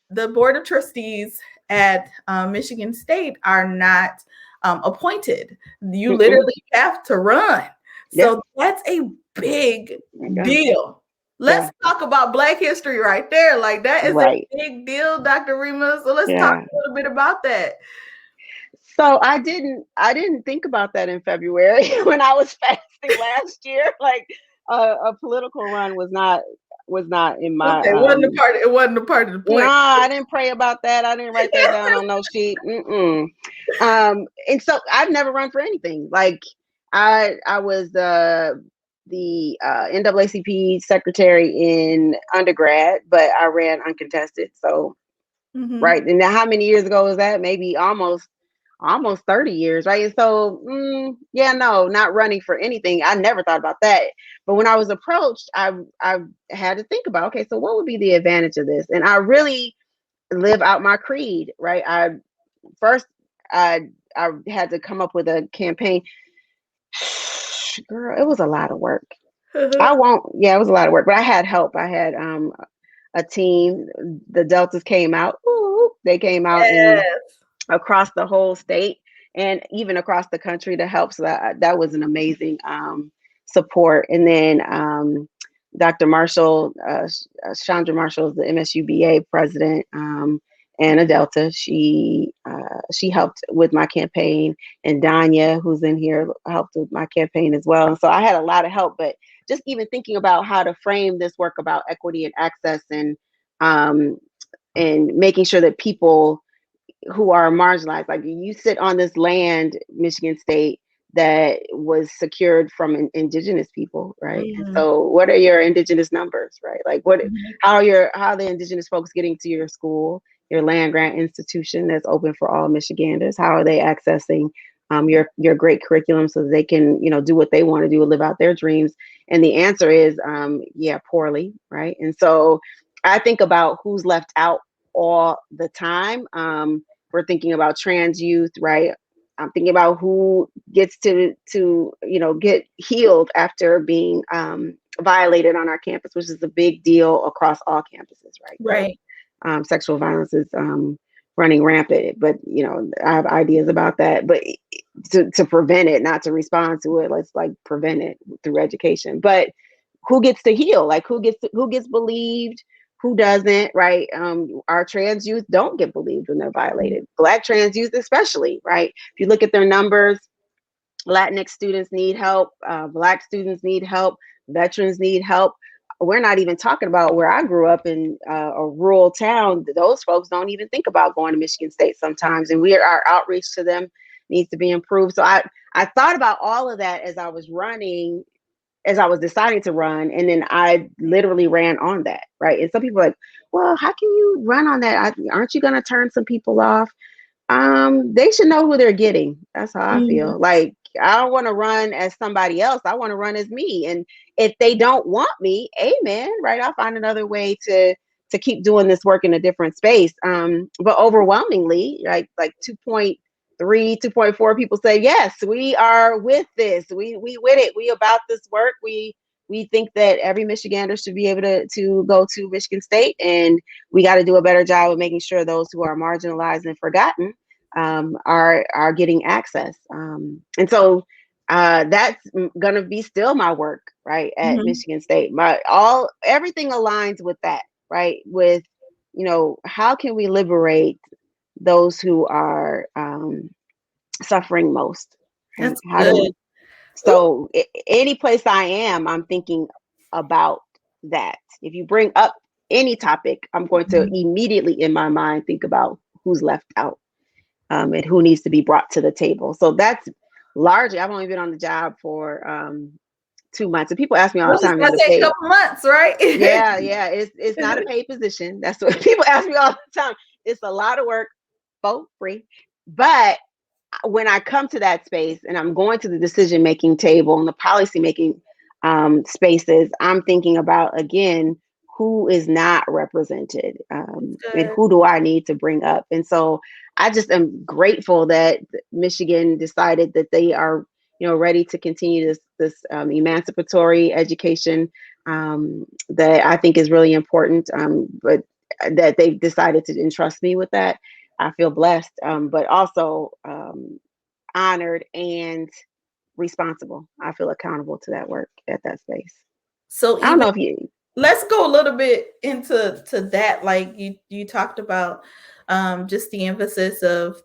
the board of trustees at Michigan State are not appointed. You Mm-mm. literally have to run. Yeah. So that's a big Yeah. deal. Let's Yeah. talk about Black history right there. Like, that is a Right. big deal, Dr. Remus. So let's talk Yeah. a little bit about that. So I didn't think about that in February when I was fasting last year. Like a political run was not in my Okay, it wasn't a part of the no, plan. I didn't pray about that. I didn't write that down on no sheet. Mm-mm. And so I've never run for anything. Like I was the NAACP secretary in undergrad, but I ran uncontested. So Mm-hmm. right, and now how many years ago was that? Maybe almost 30 years, right? And so, yeah, no, not running for anything. I never thought about that. But when I was approached, I had to think about, okay, so what would be the advantage of this? And I really live out my creed, right? First, I had to come up with a campaign. Girl, it was a lot of work. Yeah, it was a lot of work, but I had help. I had a team. The Deltas came out. Ooh, they came out and Yes. across the whole state and even across the country to help. So that was an amazing support. And then Dr. Marshall, Chandra Marshall is the MSUBA president and a Delta. She helped with my campaign, and Danya, who's in here, helped with my campaign as well. And so I had a lot of help, but just even thinking about how to frame this work about equity and access and making sure that people who are marginalized. Like you sit on this land, Michigan State, that was secured from indigenous people, right? And Mm-hmm. so what are your indigenous numbers, right? Like Mm-hmm. how are the indigenous folks getting to your school, your land grant institution that's open for all Michiganders? How are they accessing your great curriculum so that they can, do what they want to do and live out their dreams? And the answer is, yeah, poorly, right? And so I think about who's left out all the time. We're thinking about trans youth, right? I'm thinking about who gets to get healed after being violated on our campus, which is a big deal across all campuses, right? Right. So sexual violence is running rampant, but I have ideas about that. But to prevent it, not to respond to it, let's like prevent it through education. But who gets to heal? Like who gets believed? Who doesn't, right? Our trans youth don't get believed when they're violated. Black trans youth, especially, right? If you look at their numbers, Latinx students need help, Black students need help, veterans need help. We're not even talking about where I grew up in a rural town. Those folks don't even think about going to Michigan State sometimes, and our outreach to them needs to be improved. So I thought about all of that as I was running, as I was deciding to run, and then I literally ran on that, right? And some people are like, well, how can you run on that? Aren't you going to turn some people off? They should know who they're getting. That's how I Mm-hmm. feel. Like, I don't want to run as somebody else. I want to run as me. And if they don't want me, amen, right? I'll find another way to keep doing this work in a different space. But overwhelmingly, like 2.4 people say, yes, we are with this. We with it. We about this work. We think that every Michigander should be able to go to Michigan State, and we got to do a better job of making sure those who are marginalized and forgotten are getting access. And so that's going to be still my work, right, at Mhm. Michigan State. Everything aligns with that, right? With, how can we liberate those who are suffering most, right? That's How do good. we? Ooh. So any place I am, I'm thinking about that. If you bring up any topic, I'm going to Mhm. immediately in my mind think about who's left out, and who needs to be brought to the table. So that's largely, I've only been on the job for 2 months. And people ask me I all the was just time, is gonna it a say a paid? couple months, right? Yeah, it's not a paid position. That's what people ask me all the time. It's a lot of work for free. But when I come to that space and I'm going to the decision making table and the policy making spaces, I'm thinking about, again, who is not represented, That's and good. who do I need to bring up. And so I just am grateful that Michigan decided that they are, ready to continue this emancipatory education, that I think is really important. But that they've decided to entrust me with that. I feel blessed, but also honored and responsible. I feel accountable to that work at that space. So I don't even know if you. let's go a little bit into that. Like you talked about just the emphasis of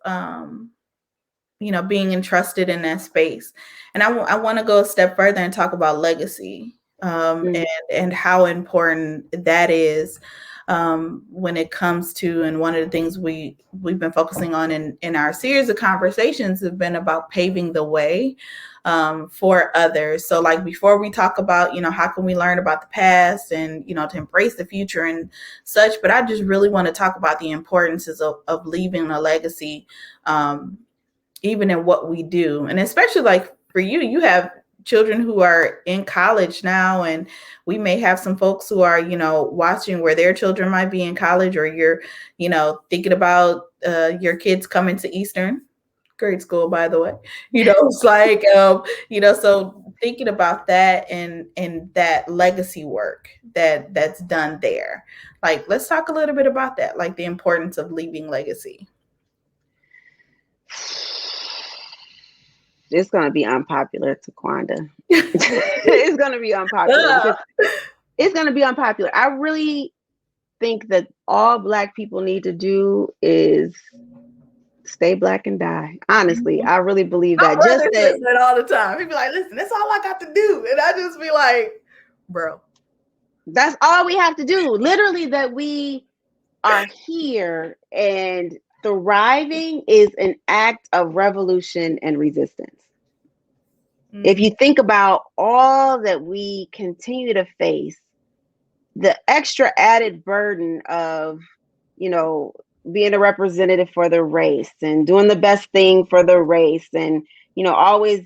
being entrusted in that space. And I want to go a step further and talk about legacy, Mm, and how important that is, when it comes to, and one of the things we've been focusing on in our series of conversations have been about paving the way, for others. So like before we talk about, how can we learn about the past and, to embrace the future and such, but I just really want to talk about the importances of leaving a legacy, even in what we do. And especially like for you, you have children who are in college now, and we may have some folks who are, watching where their children might be in college, or you're, thinking about your kids coming to Eastern, great school, by the way. It's like, so thinking about that and that legacy work that's done there. Like, let's talk a little bit about that, like the importance of leaving legacy. it's going to be unpopular to Quanda. It's going to be unpopular because it's going to be unpopular. I really think that all Black people need to do is stay Black and die. Honestly, I really believe My that. Just brother that. says that all the time. He be like, listen, that's all I got to do. And I just be like, bro. That's all we have to do. Literally, that we are here and thriving is an act of revolution and resistance. If Mm, you think about all that we continue to face, the extra added burden of, you know, being a representative for the race and doing the best thing for the race and, always,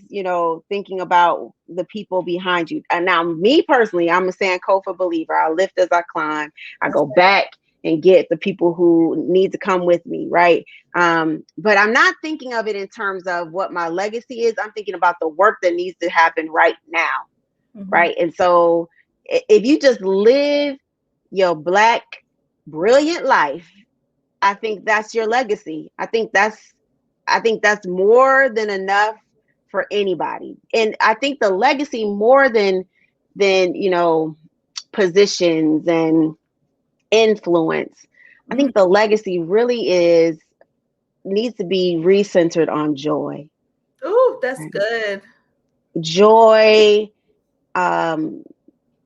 thinking about the people behind you. And now, me personally, I'm a Sankofa believer. I lift as I climb. I that's go back and get the people who need to come with me, right? But I'm not thinking of it in terms of what my legacy is. I'm thinking about the work that needs to happen right now, right. Hmm. right? And so if you just live your Black brilliant life, I think that's your legacy. I think that's more than enough for anybody. And I think the legacy, more than positions and influence, I Mm. think the legacy really needs to be recentered on joy. Ooh, that's Right? good. Joy, um,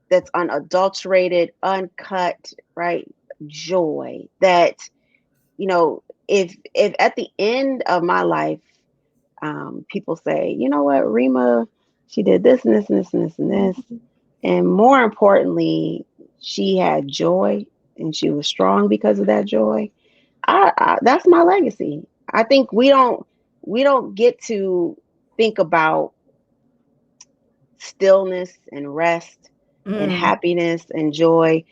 that's unadulterated, uncut, right? Joy that, if at the end of my life, people say, you know what, Rema, she did this and this and this and this and this, Mhm. and more importantly, she had joy and she was strong because of that joy. That's my legacy. I think we don't get to think about stillness and rest and Mm, happiness and joy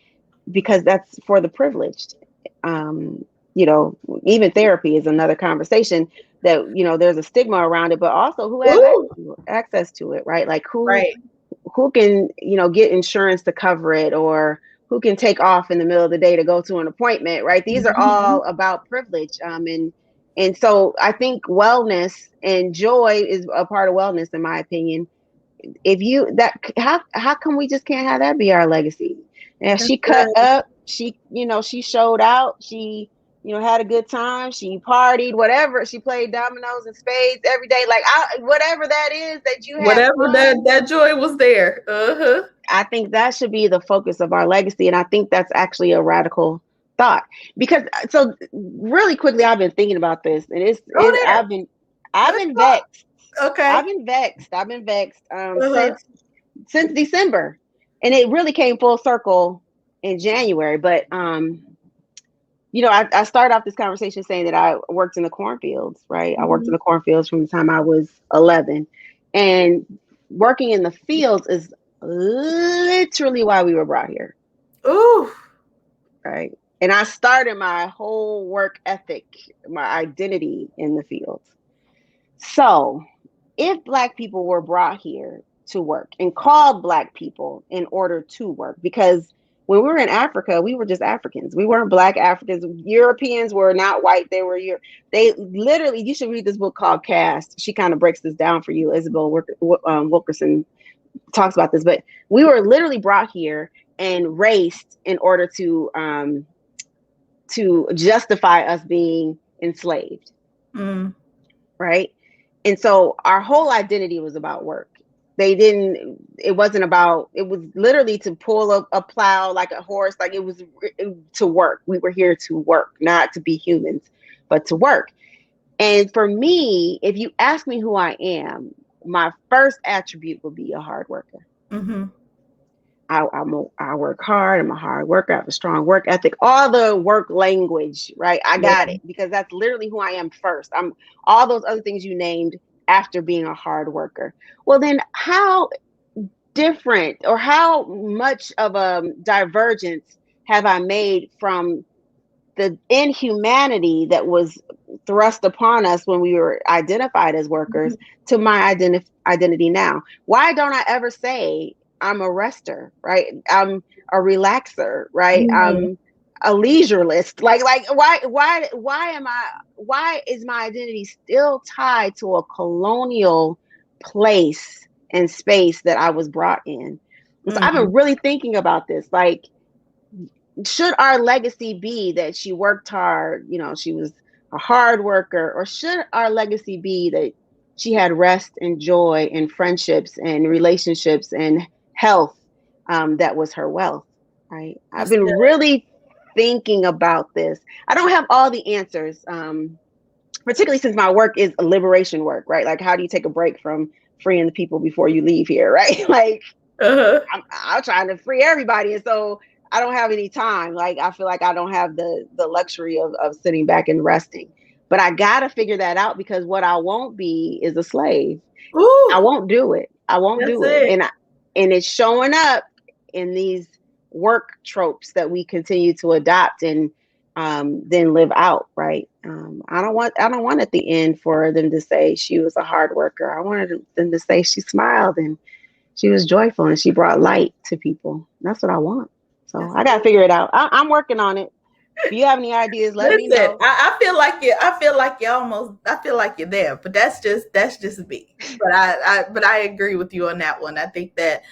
because that's for the privileged. Um, Even therapy is another conversation that, there's a stigma around it, but also who has ooh, access to it, right? Like right. who can, get insurance to cover it, or who can take off in the middle of the day to go to an appointment, right? These are Mhm. all about privilege. And And so I think wellness and joy is a part of wellness, in my opinion. If you that how come we just can't have that be our legacy? And That's she cut good. up, she showed out, she had a good time, she partied, whatever, she played dominoes and spades every day, like whatever that is that you had Whatever fun. that joy was there. Uh-huh. I think that should be the focus of our legacy, and I think that's actually a radical thought. Because so really quickly, I've been thinking about this, and Go there. I've Let's been talk. vexed. Okay. I've been vexed Uh-huh. since December, and it really came full circle in January. But I started off this conversation saying that I worked in the cornfields, right? I worked in Mhm. the cornfields from the time I was 11, and working in the fields is literally why we were brought here, Ooh. right? And I started my whole work ethic, my identity in the fields. So if Black people were brought here to work and called Black people in order to work, because when we were in Africa, we were just Africans. We weren't Black Africans. Europeans were not white. They literally, you should read this book called Caste. She kind of breaks this down for you. Isabel Wilkerson talks about this, but we were literally brought here and raced in order to justify us being enslaved, Mm. right? And so our whole identity was about work. It wasn't about, it was literally to pull a plow like a horse, like it was to work. We were here to work, not to be humans, but to work. And for me, if you ask me who I am, my first attribute would be a hard worker. Mm-hmm. I work hard. I'm a hard worker. I have a strong work ethic. All the work language, right? I got Yeah. it because that's literally who I am first. I'm all those other things you named after being a hard worker. Well, then how different or how much of a divergence have I made from the inhumanity that was thrust upon us when we were identified as workers to my identity now? Why don't I ever say I'm a rester, right? I'm a relaxer, right? Mm-hmm. I'm a leisurelist. Like why is my identity still tied to a colonial place and space that I was brought in? So I've Mm-hmm. been really thinking about this. Like, should our legacy be that she worked hard, she was a hard worker, or should our legacy be that she had rest and joy and friendships and relationships and health, that was her wealth, right? I've That's been good. really thinking about this. I don't have all the answers, particularly since my work is liberation work, right? Like, how do you take a break from freeing the people before you leave here, right? Like, Uh-huh. I'm trying to free everybody, and so I don't have any time. Like, I feel like I don't have the luxury of sitting back and resting. But I gotta figure that out, because what I won't be is a slave. I Ooh. won't do it. I won't That's do it. it. And it's showing up in these work tropes that we continue to adopt and then live out. Right. I don't want at the end for them to say she was a hard worker. I wanted them to say she smiled and she was joyful and she brought light to people. That's what I want. So That's I got to good. figure it out. I'm working on it. If you have any ideas, let me Listen, know. I feel like you. I feel like you almost. I feel like you're there, but that's just me. But I agree with you on that one. I think that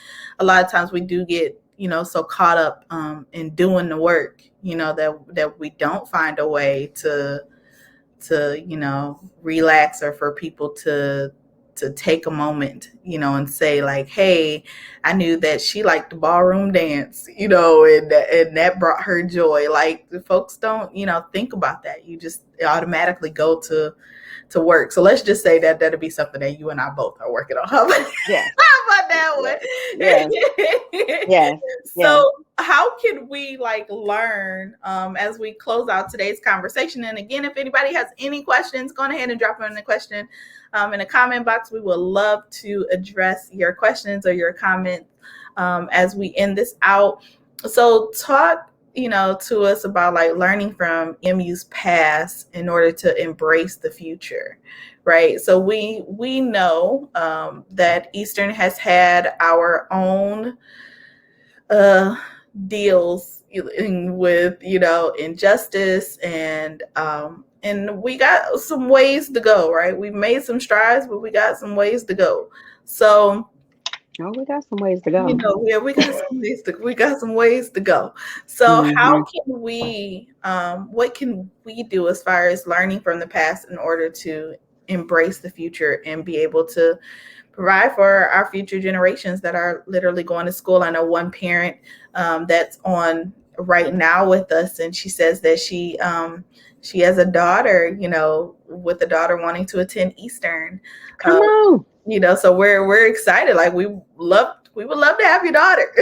a lot of times we do get so caught up in doing the work, that we don't find a way to relax, or for people to take a moment, and say like, hey, I knew that she liked the ballroom dance, and that brought her joy. Like, the folks don't think about that. You just automatically go to work. So let's just say that that'll be something that you and I both are working on. How about, Yes, how about that yes, yes, one? yes, yes. So how can we like learn as we close out today's conversation? And again, if anybody has any questions, go ahead and drop them in the question in the comment box. We would love to address your questions or your comments as we end this out. So talk to us about like learning from EMU's past in order to embrace the future, right? So we know that Eastern has had our own uh, deals with injustice and and we got some ways to go, right? We've made some strides, but we got some ways to go. So, Oh, we got some ways to go. yeah, we got some ways to go. So how Hmm. can we what can we do as far as learning from the past in order to embrace the future and be able to provide for our future generations that are literally going to school? I know one parent that's on right now with us, and she says that she has a daughter, with a daughter wanting to attend Eastern. Come Uh, on. so we're excited. Like we would love to have your daughter.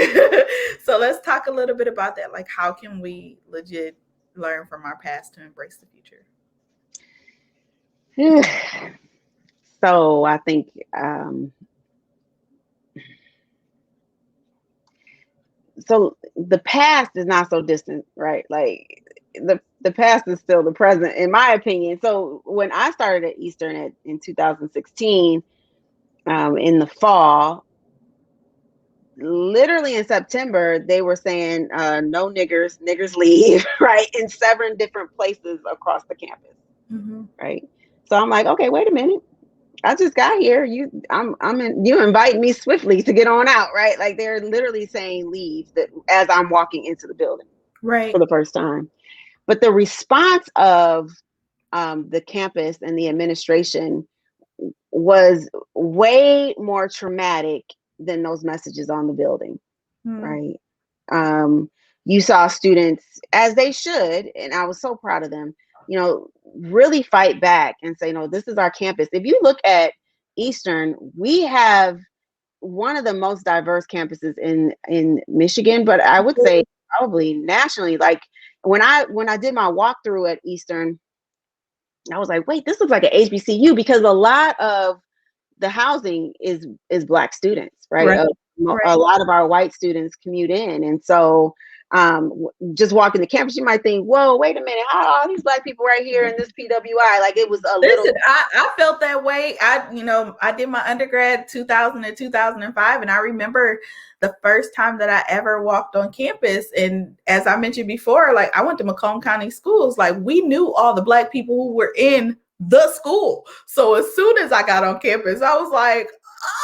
So let's talk a little bit about that. Like, how can we legit learn from our past to embrace the future? So I think so the past is not so distant, right? Like the past is still the present, in my opinion. So when I started at Eastern in 2016, in the fall, literally in September, they were saying no niggers, niggers leave, right, in 7 different places across the campus, Mm-hmm. right? So I'm like, okay, wait a minute. I just got here. You invite me swiftly to get on out, right? Like they're literally saying leave that as I'm walking into the building for Right. the first time. But the response of the campus and the administration was way more traumatic than those messages on the building, Mm-hmm. right? Um, you saw students, as they should, and I was so proud of them, really fight back and say, no, this is our campus. If you look at Eastern, we have one of the most diverse campuses in Michigan, but I would say probably nationally. Like when I did my walkthrough at Eastern, I was like, wait, this looks like an HBCU because a lot of the housing is Black students, right? Right. A Right. lot of our white students commute in, and so just walking the campus, you might think, "Whoa, wait a minute! How are all these Black people right here in this PWI?" Like it was a little. Listen, I felt that way. I did my undergrad 2000 and 2005, and I remember the first time that I ever walked on campus. And as I mentioned before, like I went to Macomb County schools. Like we knew all the Black people who were in the school. So as soon as I got on campus, I was like,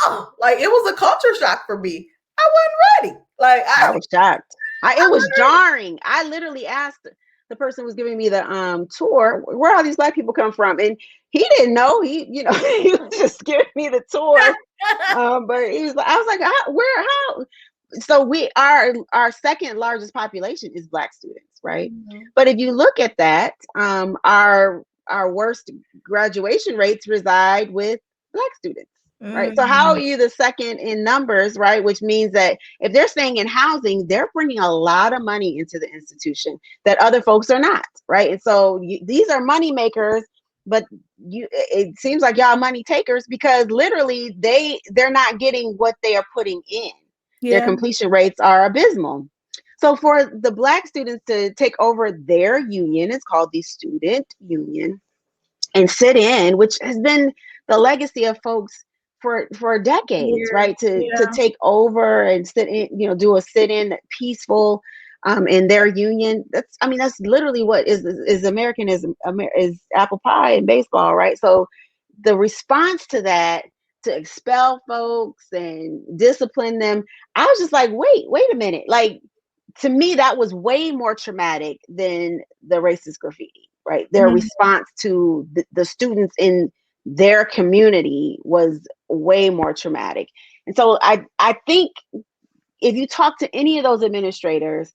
oh, like it was a culture shock for me. I wasn't ready. Like I I, was shocked. It I was wasn't ready. jarring. I literally asked the person who was giving me the tour, where all these Black people come from, and he didn't know. He was just giving me the tour. But he was like, I was like, how? So our second largest population is Black students, right? Mhm. But if you look at that, our worst graduation rates reside with Black students, right? So how are Mm. you the second in numbers, right? Which means that if they're staying in housing, they're bringing a lot of money into the institution that other folks are not, right? And so these are money makers, but it seems like y'all money takers because literally they're not getting what they are putting in. Their Yeah. completion rates are abysmal. So for the Black students to take over their union, it's called the student union, and sit in, which has been the legacy of folks for decades, Years. right? To Yeah. take over and sit in, do a sit in peaceful in their union. That's literally what is Americanism, is apple pie and baseball, right? So the response to that, to expel folks and discipline them, I was just like, wait a minute. Like to me, that was way more traumatic than the racist graffiti, right? Their Mhm. response to the students in their community was way more traumatic. And so I think if you talk to any of those administrators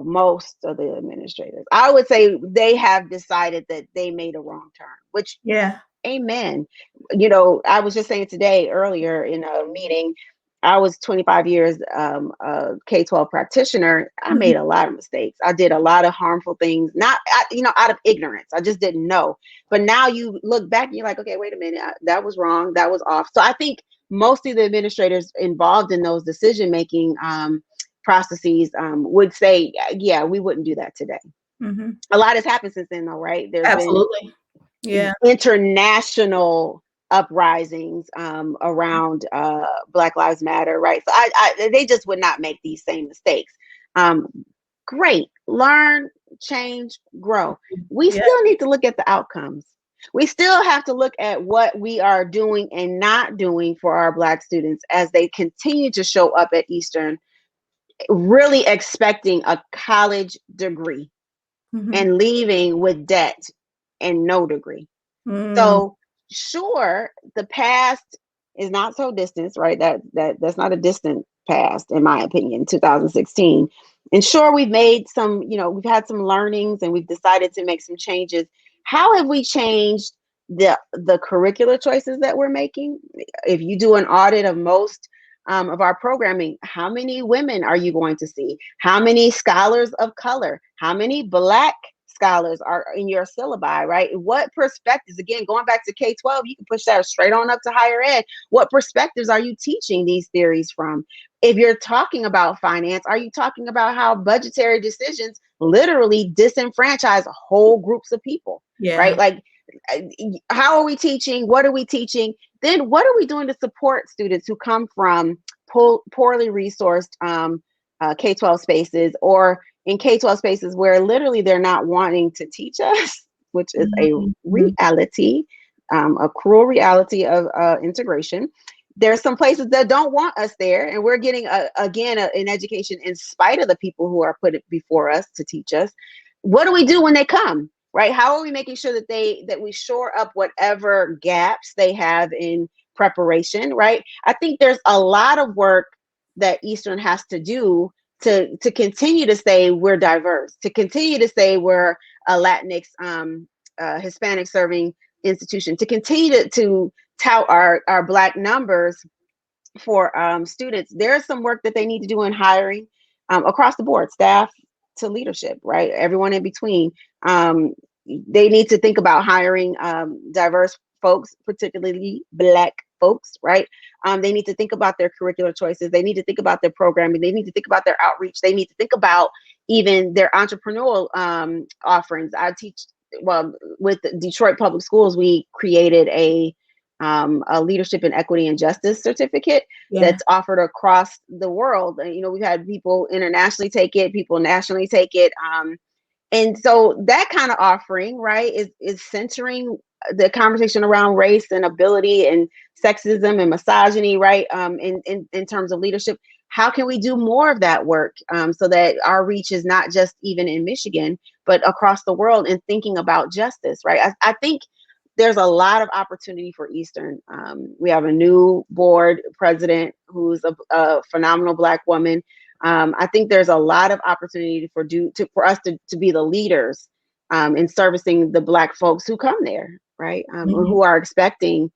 most of the administrators, I would say they have decided that they made a wrong turn, which Yeah. amen. I was just saying today earlier in a meeting, I was 25 years a K-12 practitioner. I Mhm. made a lot of mistakes. I did a lot of harmful things, not out of ignorance. I just didn't know. But now you look back and you're like, okay, wait a minute, that was wrong. That was off. So I think most of the administrators involved in those decision making processes would say, yeah, we wouldn't do that today. Mhm. A lot has happened since then, though, right? There's been Absolutely. Yeah. international uprisings around Black Lives Matter, right? So they just would not make these same mistakes. Um, Great, learn, change, grow. We Yeah. still need to look at the outcomes. We still have to look at what we are doing and not doing for our Black students as they continue to show up at Eastern, really expecting a college degree Mm-hmm. and leaving with debt and no degree. Mm, So sure, the past is not so distant, right? That's not a distant past, in my opinion, 2016. And sure, we've made some, we've had some learnings and we've decided to make some changes. How have we changed the curricular choices that we're making? If you do an audit of most of our programming, how many women are you going to see? How many scholars of color? How many Black scholars are in your syllabi, right? What perspectives, again, going back to K-12, you can push that straight on up to higher ed. What perspectives are you teaching these theories from? If you're talking about finance, are you talking about how budgetary decisions literally disenfranchise whole groups of people, right? yeah. Like, how are we teaching? What are we teaching? Then what are we doing to support students who come from poorly resourced K-12 spaces, or in K-12 spaces where literally they're not wanting to teach us, which is a Mm-hmm. reality, a cruel reality of integration. There's some places that don't want us there, and we're getting an education in spite of the people who are put before us to teach us. What do we do when they come? Right? How are we making sure that we shore up whatever gaps they have in preparation? Right? I think there's a lot of work that Eastern has to do to continue to say we're diverse, to continue to say we're a Latinx, Hispanic serving institution, to continue to tout our Black numbers for students. There's some work that they need to do in hiring across the board, staff to leadership, right? Everyone in between. They need to think about hiring diverse folks, particularly Black folks, right? They need to think about their curricular choices. They need to think about their programming. They need to think about their outreach. They need to think about even their entrepreneurial offerings. Well, with Detroit Public Schools, we created a leadership and equity and justice certificate Yeah. that's offered across the world. We've had people internationally take it, people nationally take it. And so that kind of offering, right, is centering the conversation around race and ability and sexism and misogyny, right, in terms of leadership. How can we do more of that work so that our reach is not just even in Michigan, but across the world, and thinking about justice, right? I think there's a lot of opportunity for Eastern. We have a new board president who's a phenomenal Black woman. I think there's a lot of opportunity for us to be the leaders in servicing the Black folks who come there, right? Mm-hmm. Who are expecting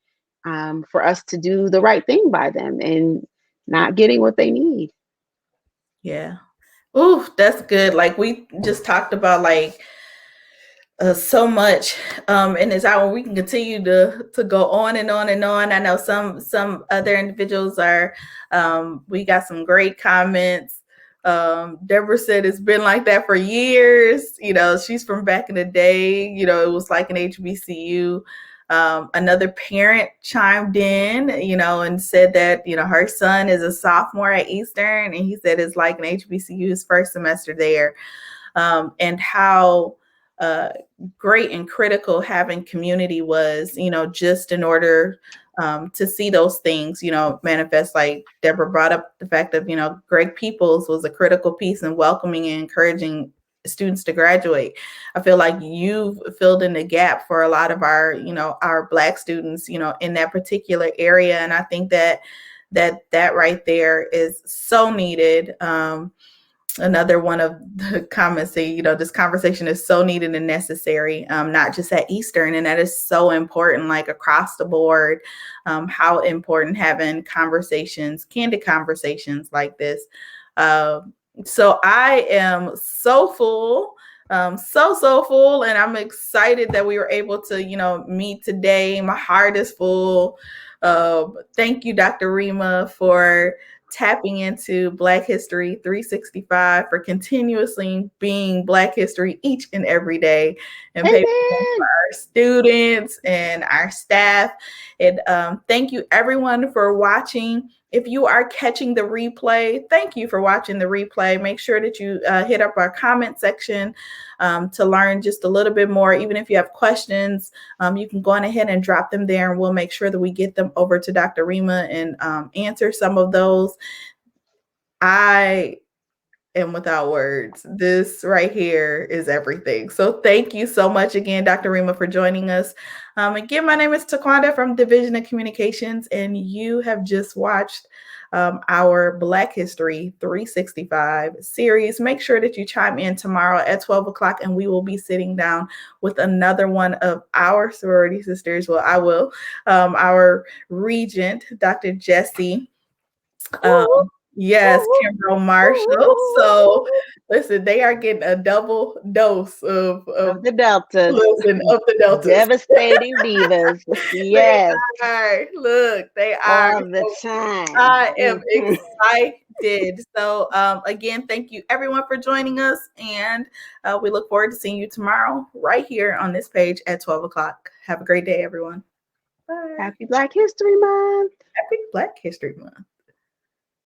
for us to do the right thing by them and not getting what they need. Yeah. Ooh, that's good. Like we just talked about, like so much in this hour. We can continue to go on and on and on. I know some other individuals are. We got some great comments. Deborah said it's been like that for years. She's from back in the day. It was like an HBCU. Another parent chimed in, and said that her son is a sophomore at Eastern, and he said it's like an HBCU, his first semester there, and how uh, great and critical having community was, just in order to see those things, manifest. Like Deborah brought up the fact of, Greg Peoples was a critical piece in welcoming and encouraging students to graduate. I feel like you've filled in the gap for a lot of our Black students, in that particular area. And I think that right there is so needed. Another one of the comments say, this conversation is so needed and necessary, not just at Eastern. And that is so important, like across the board, how important having conversations, candid conversations like this. So I am so full, so full. And I'm excited that we were able to, meet today. My heart is full. Thank you, Dr. Rema, for tapping into Black History 365, for continuously being Black History each and every day, and paving for Amen. our students and our staff. And thank you everyone for watching. If you are catching the replay, thank you for watching the replay. Make sure that you hit up our comment section to learn just a little bit more. Even if you have questions, you can go on ahead and drop them there, and we'll make sure that we get them over to Dr. Rema and answer some of those. I am without words. This right here is everything. So thank you so much again, Dr. Rema, for joining us. Again, my name is Taquanda from Division of Communications, and you have just watched our Black History 365 series. Make sure that you chime in tomorrow at 12 o'clock, and we will be sitting down with another one of our sorority sisters. Well, I will. Our regent, Dr. Jessie. Yes, Kimberly Marshall. So listen, they are getting a double dose of the deltas. listen, of the deltas. Devastating divas. Yes. They are. All the time. I am excited. So again, thank you everyone for joining us, and we look forward to seeing you tomorrow right here on this page at 12 o'clock. Have a great day, everyone. Bye. Happy Black History Month. Happy Black History Month.